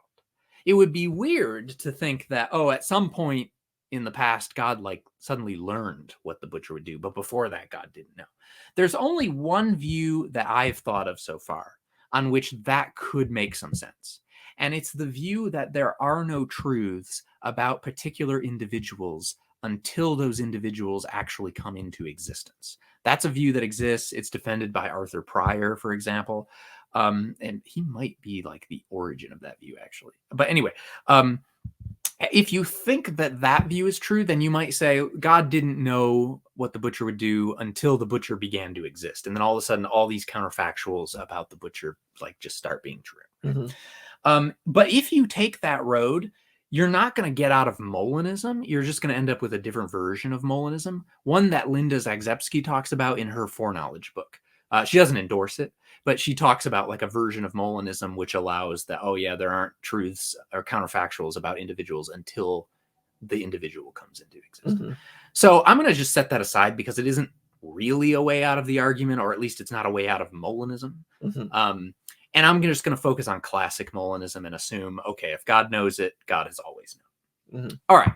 It would be weird to think that, at some point in the past, God suddenly learned what the butcher would do. But before that, God didn't know. There's only one view that I've thought of so far on which that could make some sense. And it's the view that there are no truths about particular individuals until those individuals actually come into existence. That's a view that exists. It's defended by Arthur Pryor, for example. And he might be like the origin of that view, actually. But anyway, if you think that view is true, then you might say God didn't know what the butcher would do until the butcher began to exist. And then all of a sudden, all these counterfactuals about the butcher just start being true. Right? Mm-hmm. But if you take that road, you're not going to get out of Molinism. You're just going to end up with a different version of Molinism, one that Linda Zagzebski talks about in her foreknowledge book. She doesn't endorse it, but she talks about like a version of Molinism which allows that, oh yeah, there aren't truths or counterfactuals about individuals until the individual comes into existence. So I'm going to just set that aside because it isn't really a way out of the argument, or at least it's not a way out of Molinism. And I'm just going to focus on classic Molinism and assume, okay, if God knows it, God has always known. All right.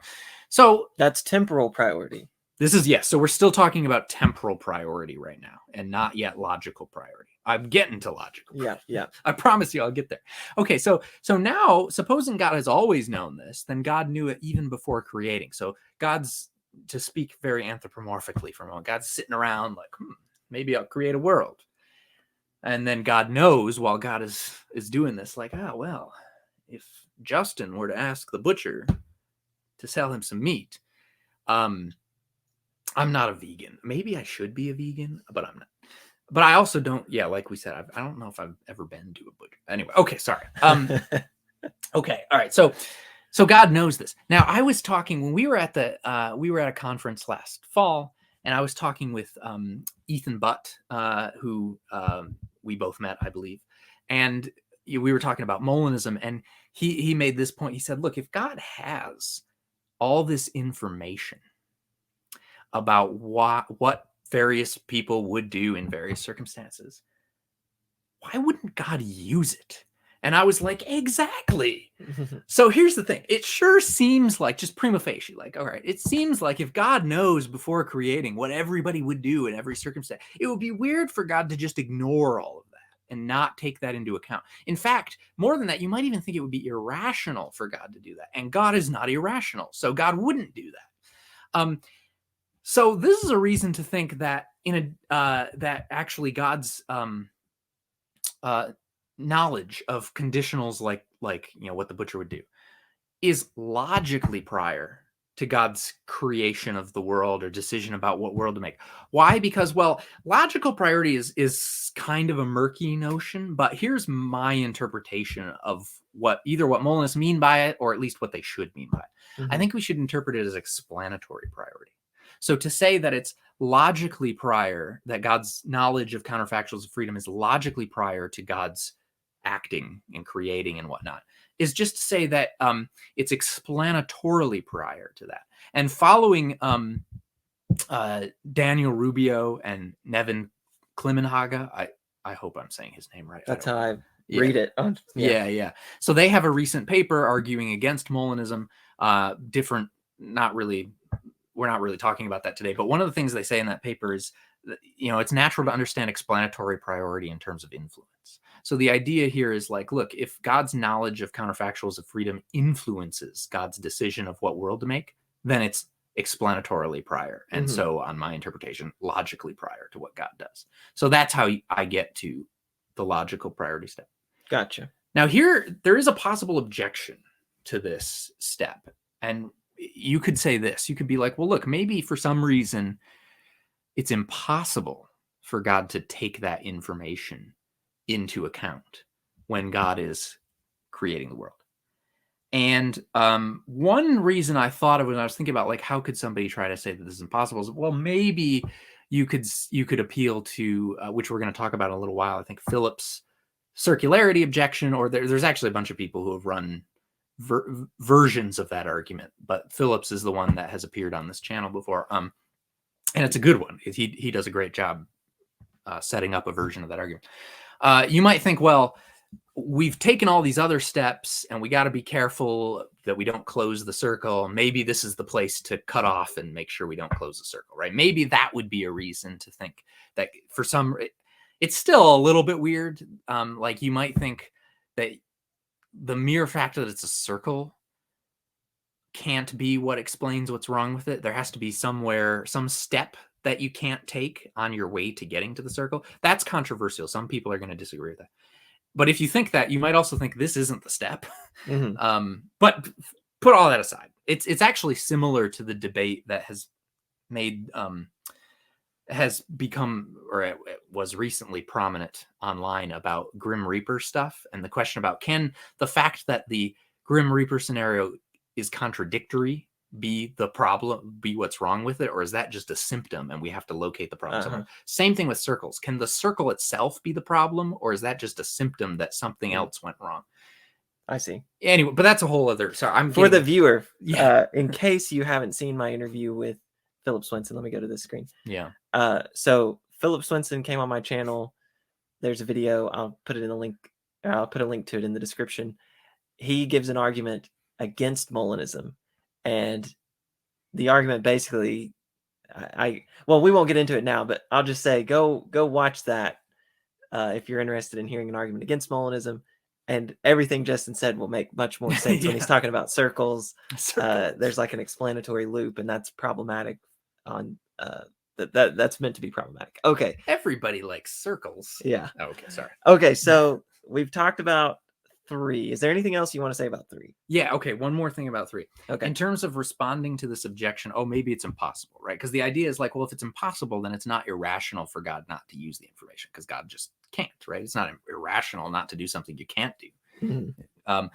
So that's temporal priority. This is, yes. So we're still talking about temporal priority right now and not yet logical priority. I'm getting to logical. Yeah. I promise you I'll get there. Okay. So now, supposing God has always known this, then God knew it even before creating. So God's, to speak very anthropomorphically for a moment, God's sitting around like, maybe I'll create a world. And then God knows while God is doing this, like, well, if Justin were to ask the butcher to sell him some meat, I'm not a vegan. Maybe I should be a vegan, but I'm not. But I also don't. Yeah, like we said, I don't know if I've ever been to a butcher. Anyway, okay, sorry. Okay, all right. So God knows this. Now, I was talking when we were at a conference last fall, and I was talking with Ethan Butt, who we both met, I believe, and we were talking about Molinism, and he made this point. He said, "Look, if God has all this information about what various people would do in various circumstances, why wouldn't God use it?" And I was like, exactly. So here's the thing. It sure seems like, just prima facie, like, all right, it seems like if God knows before creating what everybody would do in every circumstance, it would be weird for God to just ignore all of that and not take that into account. In fact, more than that, you might even think it would be irrational for God to do that. And God is not irrational, so God wouldn't do that. So this is a reason to think that that actually God's knowledge of conditionals like what the butcher would do is logically prior to God's creation of the world or decision about what world to make. Why? Because, well, logical priority is kind of a murky notion, but here's my interpretation of what Molinists mean by it, or at least what they should mean by it. I think we should interpret it as explanatory priority. So to say that it's logically prior, that God's knowledge of counterfactuals of freedom is logically prior to God's acting and creating and whatnot, is just to say that it's explanatorily prior to that. And following Daniel Rubio and Nevin Klimenhaga, I hope I'm saying his name right. That's how I read it. Yeah. So they have a recent paper arguing against Molinism. We're not really talking about that today, but one of the things they say in that paper is that, it's natural to understand explanatory priority in terms of influence. So the idea here is like, look, if God's knowledge of counterfactuals of freedom influences God's decision of what world to make, then it's explanatorily prior. And so on my interpretation, logically prior to what God does. So that's how I get to the logical priority step. Gotcha. Now here, there is a possible objection to this step. And you could say this, you could be like, well, look, maybe for some reason it's impossible for God to take that information into account when God is creating the world. And one reason I thought of when I was thinking about like, how could somebody try to say that this is impossible is, well, maybe you could appeal to, which we're going to talk about in a little while, I think Phillip's circularity objection, or there's actually a bunch of people who have run versions of that argument, but Phillip's is the one that has appeared on this channel before. And it's a good one. He does a great job setting up a version of that argument. You might think, well, we've taken all these other steps and we got to be careful that we don't close the circle. Maybe this is the place to cut off and make sure we don't close the circle, right? Maybe that would be a reason to think that for some, it's still a little bit weird. Like you might think that the mere fact that it's a circle can't be what explains what's wrong with it. There has to be some step that you can't take on your way to getting to the circle. That's controversial. Some people are going to disagree with that. But if you think that, you might also think this isn't the step. But put all that aside. It's actually similar to the debate that has become, or it was recently prominent online about Grim Reaper stuff, and the question about, can the fact that the Grim Reaper scenario is contradictory be the problem, be what's wrong with it, or is that just a symptom and we have to locate the problem somewhere? Same thing with circles. Can the circle itself be the problem, or is that just a symptom that something else went wrong? I see. Anyway, but that's a whole other. Sorry, I'm for the getting, viewer. yeah. In case you haven't seen my interview with Phillip Swenson, let me go to this screen. Yeah. So Phillip Swenson came on my channel. There's a video. I'll put it in the link. I'll put a link to it in the description. He gives an argument against Molinism, and the argument basically, well, we won't get into it now, but I'll just say go watch that if you're interested in hearing an argument against Molinism. And everything Justin said will make much more sense when he's talking about circles. There's like an explanatory loop, and that's problematic. On that's meant to be problematic. Okay. Everybody likes circles. Yeah. Oh, okay. Sorry. Okay. So we've talked about 3. Is there anything else you want to say about 3? Yeah. Okay. One more thing about 3. Okay. In terms of responding to this objection, maybe it's impossible, right? Because the idea is like, well, if it's impossible, then it's not irrational for God not to use the information, because God just can't, right? It's not irrational not to do something you can't do. Mm-hmm.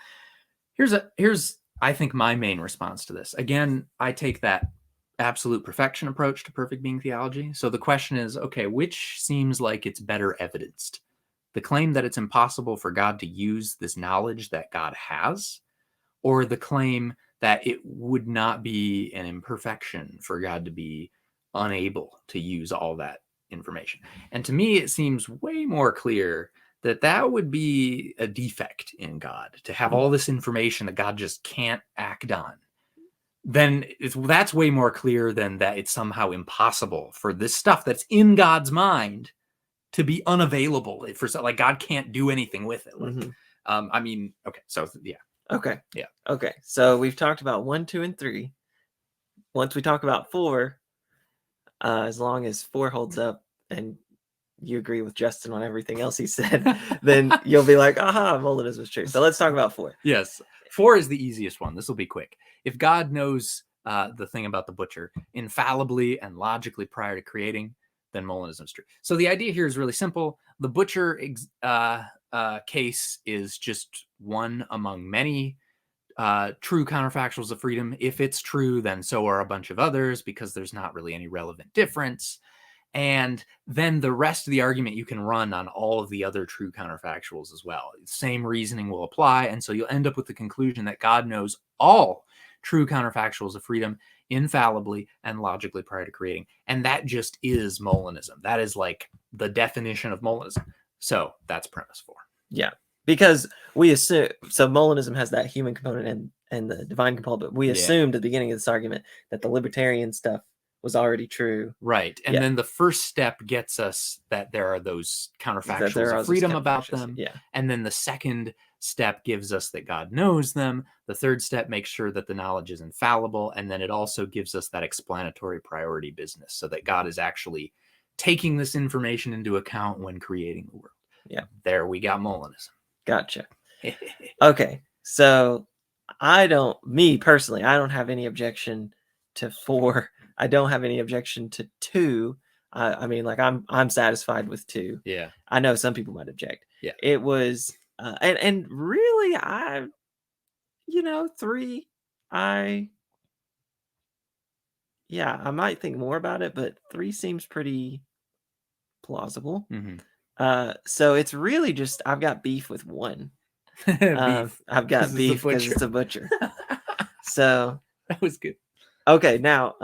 Here's I think my main response to this. Again, I take that absolute perfection approach to perfect being theology. So the question is, okay, which seems like it's better evidenced? The claim that it's impossible for God to use this knowledge that God has, or the claim that it would not be an imperfection for God to be unable to use all that information? And to me, it seems way more clear that that would be a defect in God, to have all this information that God just can't act on. Then that's way more clear than that it's somehow impossible for this stuff that's in God's mind to be unavailable for, like, God can't do anything with it. Like, I mean, okay, so yeah. Okay. Yeah. Okay. So we've talked about 1, 2, and 3. Once we talk about 4, as long as 4 holds up and you agree with Justin on everything else he said, then you'll be like, aha, Molinism was true. So let's talk about 4. Yes. 4 is the easiest one. This will be quick. If God knows the thing about the butcher infallibly and logically prior to creating, then Molinism is true. So the idea here is really simple. The butcher case is just one among many true counterfactuals of freedom. If it's true, then so are a bunch of others, because there's not really any relevant difference. And then the rest of the argument you can run on all of the other true counterfactuals as well. Same reasoning will apply. And so you'll end up with the conclusion that God knows all true counterfactuals of freedom infallibly and logically prior to creating. And that just is Molinism. That is like the definition of Molinism. So that's premise 4. Yeah. Because we assume, so Molinism has that human component and the divine component, but we assumed at the beginning of this argument that the libertarian stuff was already true. Right. And then the first step gets us that there are those counterfactuals of freedom about them. Yeah. And then the second step gives us that God knows them. The third step makes sure that the knowledge is infallible. And then it also gives us that explanatory priority business, so that God is actually taking this information into account when creating the world. Yeah. There we got Molinism. Gotcha. Okay. So me personally, I don't have any objection to 4. I don't have any objection to 2. I mean, like, I'm satisfied with 2. Yeah. I know some people might object. Yeah. It was, and really, 3, I might think more about it, but 3 seems pretty plausible. So it's really just, I've got beef with 1. I've got beef because it's a butcher. So that was good. Okay, now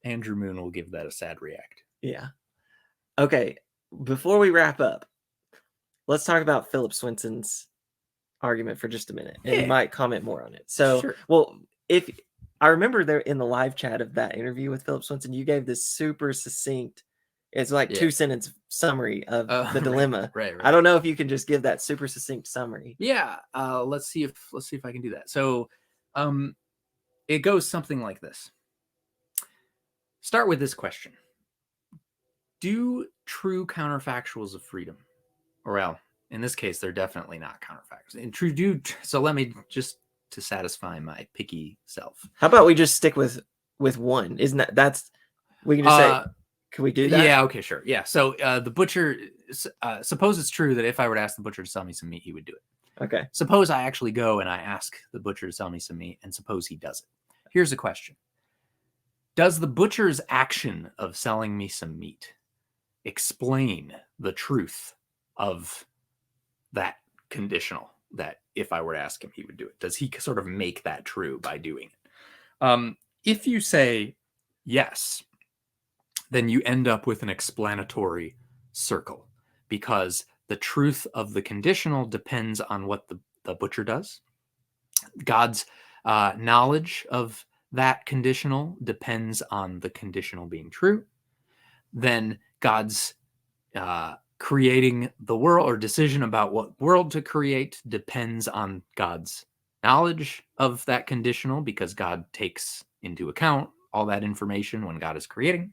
Andrew Moon will give that a sad react. Yeah. Okay, before we wrap up, let's talk about Phillip Swenson's argument for just a minute, and you might comment more on it. So, well, if I remember there in the live chat of that interview with Phillip Swenson, you gave this super succinct, it's like 2-sentence summary of the dilemma. Right. I don't know if you can just give that super succinct summary. Yeah. Let's see if I can do that. So, it goes something like this. Start with this question. Do true counterfactuals of freedom, or, well, in this case, they're definitely not counterfactuals. So let me just, to satisfy my picky self. How about we just stick with 1? Isn't that's, we can just say, can we do that? Yeah, okay, sure. Yeah. So the butcher, suppose it's true that if I were to ask the butcher to sell me some meat, he would do it. Okay. Suppose I actually go and I ask the butcher to sell me some meat, and suppose he does it. Here's a question. Does the butcher's action of selling me some meat explain the truth of that conditional, that if I were to ask him, he would do it? Does he sort of make that true by doing it? If you say yes, then you end up with an explanatory circle, because the truth of the conditional depends on what the butcher does. God's knowledge of that conditional depends on the conditional being true. Then God's creating the world, or decision about what world to create, depends on God's knowledge of that conditional, because God takes into account all that information when God is creating.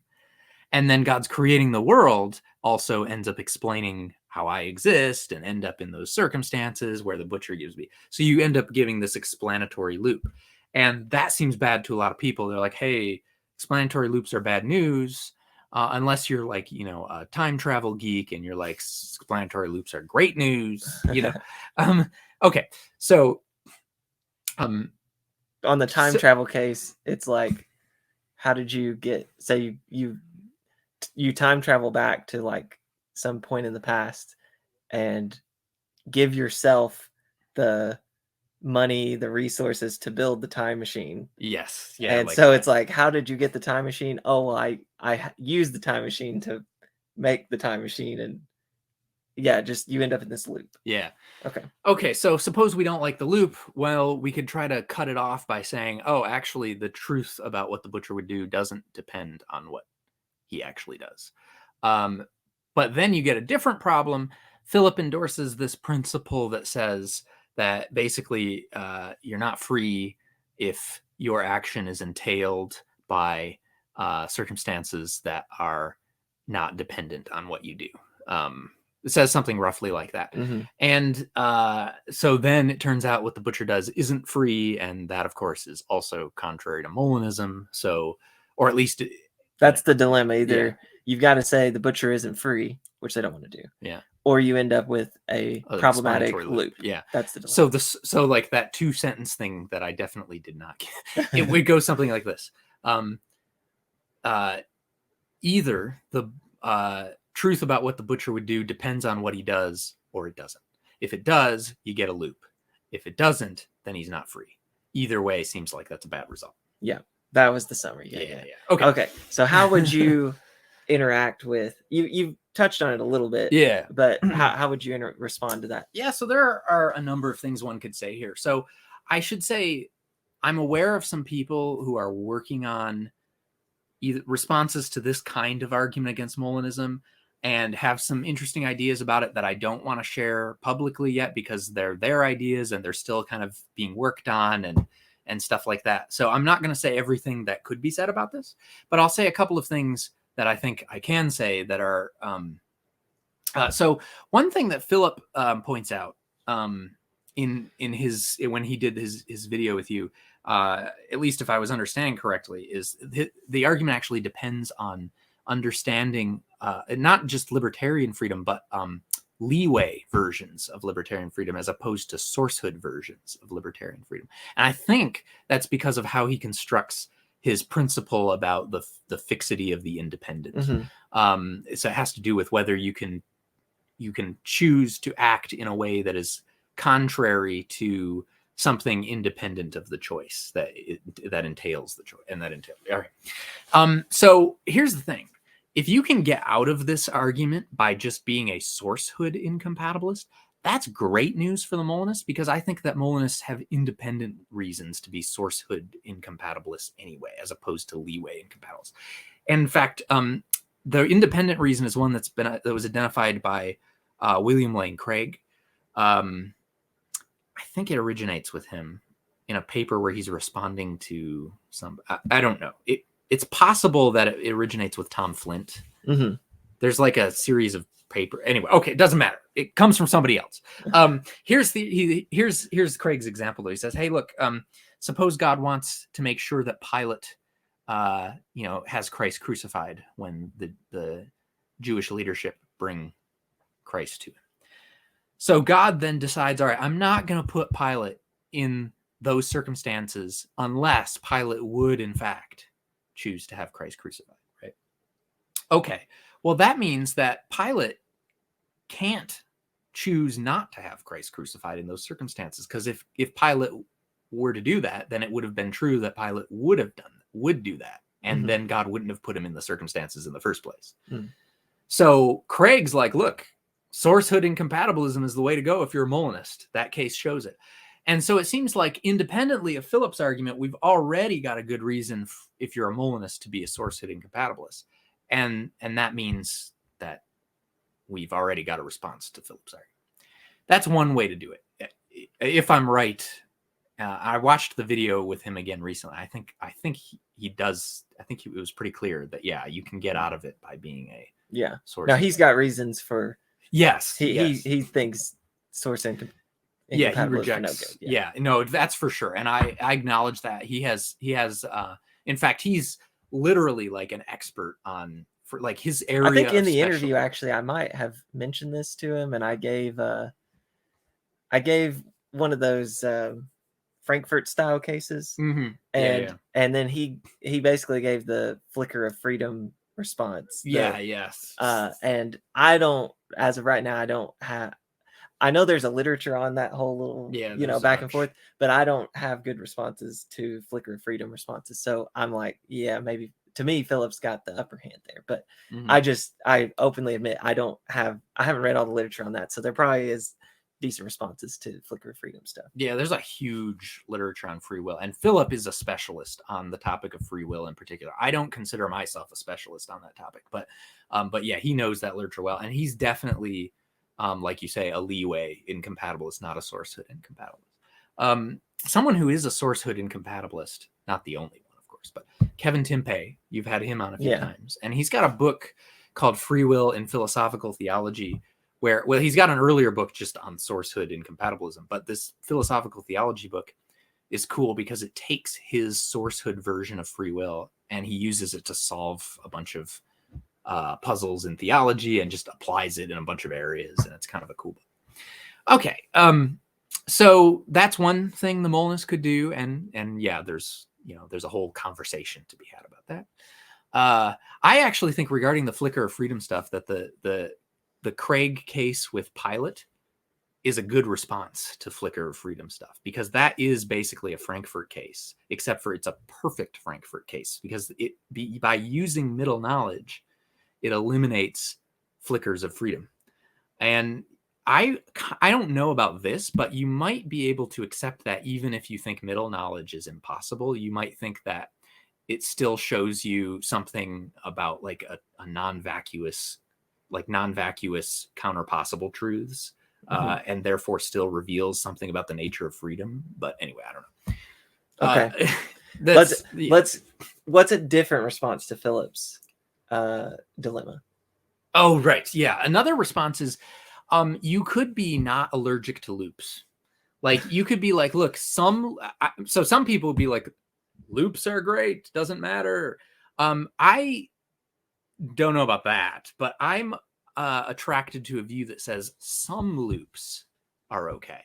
And then God's creating the world also ends up explaining how I exist and end up in those circumstances where the butcher gives me. So you end up giving this explanatory loop. And that seems bad to a lot of people. They're like, hey, explanatory loops are bad news. Unless you're like, a time travel geek and you're like, explanatory loops are great news, Okay. So, on the time travel case, it's like, how did you get, say you time travel back to like some point in the past and give yourself the money, the resources to build the time machine. Yes. Yeah. And so it's like, how did you get the time machine? Oh, well, I used the time machine to make the time machine. And yeah, just you end up in this loop. Yeah. Okay. So suppose we don't like the loop. Well, we could try to cut it off by saying, oh, actually, the truth about what the butcher would do doesn't depend on what he actually does. But then you get a different problem. Phillip endorses this principle that says that basically you're not free if your action is entailed by circumstances that are not dependent on what you do. It says something roughly like that. Mm-hmm. And so then it turns out what the butcher does isn't free. And that, of course, is also contrary to Molinism. So, or at least... That's the dilemma. Either you've got to say the butcher isn't free, which they don't want to do. Yeah. Or you end up with a problematic loop. Yeah. That's the dilemma. So like that 2-sentence thing that I definitely did not get, it would go something like this. Either the truth about what the butcher would do depends on what he does, or it doesn't. If it does, you get a loop. If it doesn't, then he's not free. Either way seems like that's a bad result. Yeah. That was the summary. Yeah. Okay. So how would you interact with you touched on it a little bit. Yeah. But how would you respond to that? Yeah. So there are a number of things one could say here. So I should say I'm aware of some people who are working on either responses to this kind of argument against Molinism and have some interesting ideas about it that I don't want to share publicly yet, because they're their ideas and they're still kind of being worked on and stuff like that. So I'm not going to say everything that could be said about this, but I'll say a couple of things that I think I can say that are, so one thing that Phillip points out in his, when he did his video with you, at least if I was understanding correctly, is the argument actually depends on understanding not just libertarian freedom, but leeway versions of libertarian freedom as opposed to sourcehood versions of libertarian freedom. And I think that's because of how he constructs his principle about the fixity of the independent. Mm-hmm. So it has to do with whether you can choose to act in a way that is contrary to something independent of the choice that entails the choice, and that entails. All right. So here's the thing. If you can get out of this argument by just being a sourcehood incompatibilist, that's great news for the Molinists, because I think that Molinists have independent reasons to be sourcehood incompatibilists anyway, as opposed to leeway incompatibilists. And in fact, the independent reason is one that was identified by William Lane Craig. I think it originates with him in a paper where he's responding to some. I don't know. It's possible that it originates with Tom Flint. Mm-hmm. There's like a series of paper. Anyway, okay, it doesn't matter. It comes from somebody else. Here's Craig's example though. He says, "Hey, look, suppose God wants to make sure that Pilate, has Christ crucified when the Jewish leadership bring Christ to him. So God then decides, all right, I'm not going to put Pilate in those circumstances unless Pilate would, in fact, choose to have Christ crucified, right? Okay, well, that means that Pilate can't choose not to have Christ crucified in those circumstances, because if Pilate were to do that, then it would have been true that Pilate would do that, and then God wouldn't have put him in the circumstances in the first place. So Craig's like, look, sourcehood incompatibilism is the way to go if you're a Molinist. That case shows it. And so it seems like independently of Phillip's argument, we've already got a good reason if you're a Molinist to be a sourcehood incompatibilist. And that means that we've already got a response to Phillip's argument. That's one way to do it. If I'm right, I watched the video with him again recently. I think he does. I think it was pretty clear that, yeah, you can get out of it by being a source. Now he's got reasons for. Yes. He thinks source incompatibility. He rejects. No, good. No, that's for sure. And I acknowledge that he has, in fact, he's literally like an expert on, for like his area. I think in the interview, actually, I might have mentioned this to him, and I gave one of those Frankfurt style cases, and then he basically gave the flicker of freedom response. And I don't, as of right now, I don't have. I know there's a literature on that whole little, back and forth, but I don't have good responses to flicker of freedom responses. So I'm like, yeah, maybe to me, Phillip's got the upper hand there, but I openly admit I haven't read all the literature on that. So there probably is decent responses to flicker of freedom stuff. Yeah, there's a huge literature on free will, and Phillip is a specialist on the topic of free will in particular. I don't consider myself a specialist on that topic, but yeah, he knows that literature well, and he's definitely, like you say, a leeway incompatibilist, not a sourcehood incompatibilist. Someone who is a sourcehood incompatibilist, not the only one, of course, but Kevin Timpe, you've had him on a few times, and he's got a book called Free Will in Philosophical Theology, where, well, he's got an earlier book just on sourcehood incompatibilism, but this philosophical theology book is cool because it takes his sourcehood version of free will and he uses it to solve a bunch of puzzles in theology and just applies it in a bunch of areas, and it's kind of a cool book. Okay, so that's one thing the Molinist could do, and yeah, there's a whole conversation to be had about that. I actually think regarding the flicker of freedom stuff that the Craig case with Pilate is a good response to flicker of freedom stuff, because that is basically a Frankfurt case, except for it's a perfect Frankfurt case because by using middle knowledge, it eliminates flickers of freedom. And I don't know about this, but you might be able to accept that even if you think middle knowledge is impossible, you might think that it still shows you something about like a non-vacuous counterpossible truths, and therefore still reveals something about the nature of freedom. But anyway, I don't know. Okay. What's a different response to Phillip's dilemma? Oh, right. Yeah. Another response is, you could be not allergic to loops. Like you could be like, look, some people would be like, loops are great. Doesn't matter. I don't know about that, but I'm attracted to a view that says some loops are okay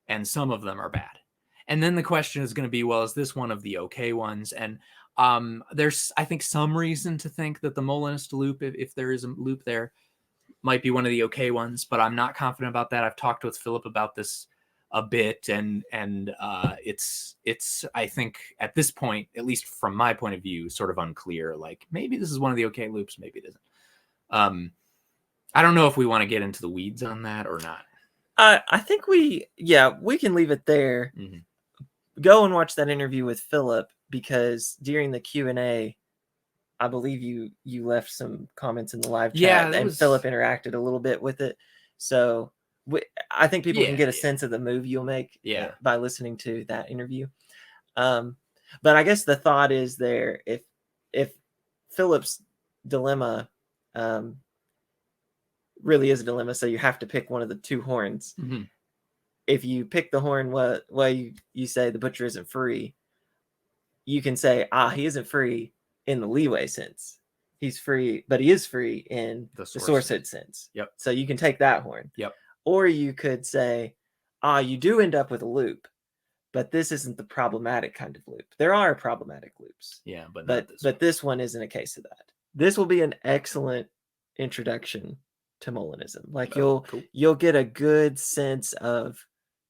and some of them are bad. And then the question is going to be, well, is this one of the okay ones? And there's, I think, some reason to think that the Molinist loop, if there is a loop there, might be one of the okay ones, but I'm not confident about that. I've talked with Phillip about this a bit, and it's I think at this point, at least from my point of view, sort of unclear. Like maybe this is one of the okay loops, maybe it isn't. I don't know if we want to get into the weeds on that or not. I think we can leave it there. Go and watch that interview with Phillip, because during the Q&A, I believe you left some comments in the live chat, and Phillip interacted a little bit with it. So I think people can get a sense of the move you'll make by listening to that interview. But I guess the thought is there, if Phillip's dilemma really is a dilemma, so you have to pick one of the two horns. If you pick the horn you say the butcher isn't free, you can say, he isn't free in the leeway sense. He's free, but he is free in the sourcehood sense. Yep. So you can take that horn. Yep. Or you could say, you do end up with a loop, but this isn't the problematic kind of loop. There are problematic loops. Yeah, but this one isn't a case of that. This will be an excellent introduction to Molinism. Like you'll get a good sense of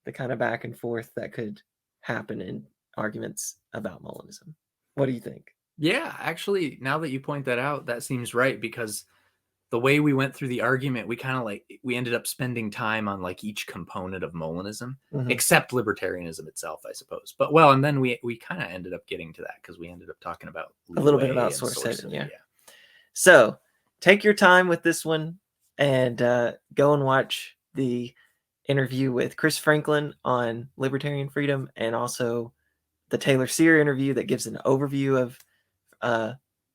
the kind of back and forth that could happen in arguments about Molinism. What do you think? Yeah, actually, now that you point that out, that seems right, because the way we went through the argument, we ended up spending time on like each component of Molinism, except libertarianism itself, I suppose. But and then we kind of ended up getting to that because we ended up talking about a little bit about source heaven. Yeah. So take your time with this one and go and watch the interview with Chris Franklin on libertarian freedom, and also the Taylor Sear interview that gives an overview of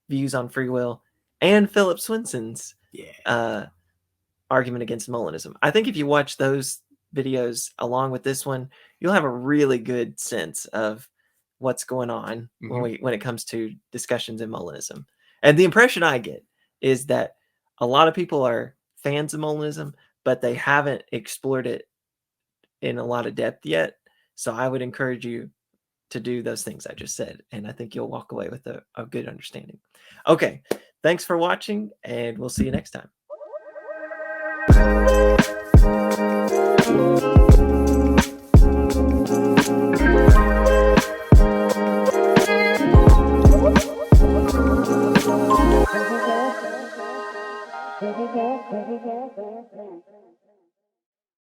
views on free will, and Phillip Swenson's argument against Molinism. I think if you watch those videos along with this one, you'll have a really good sense of what's going on when it comes to discussions in Molinism. And the impression I get is that a lot of people are fans of Molinism, but they haven't explored it in a lot of depth yet. So I would encourage you to do those things I just said, and I think you'll walk away with a good understanding. Okay, thanks for watching, and we'll see you next time.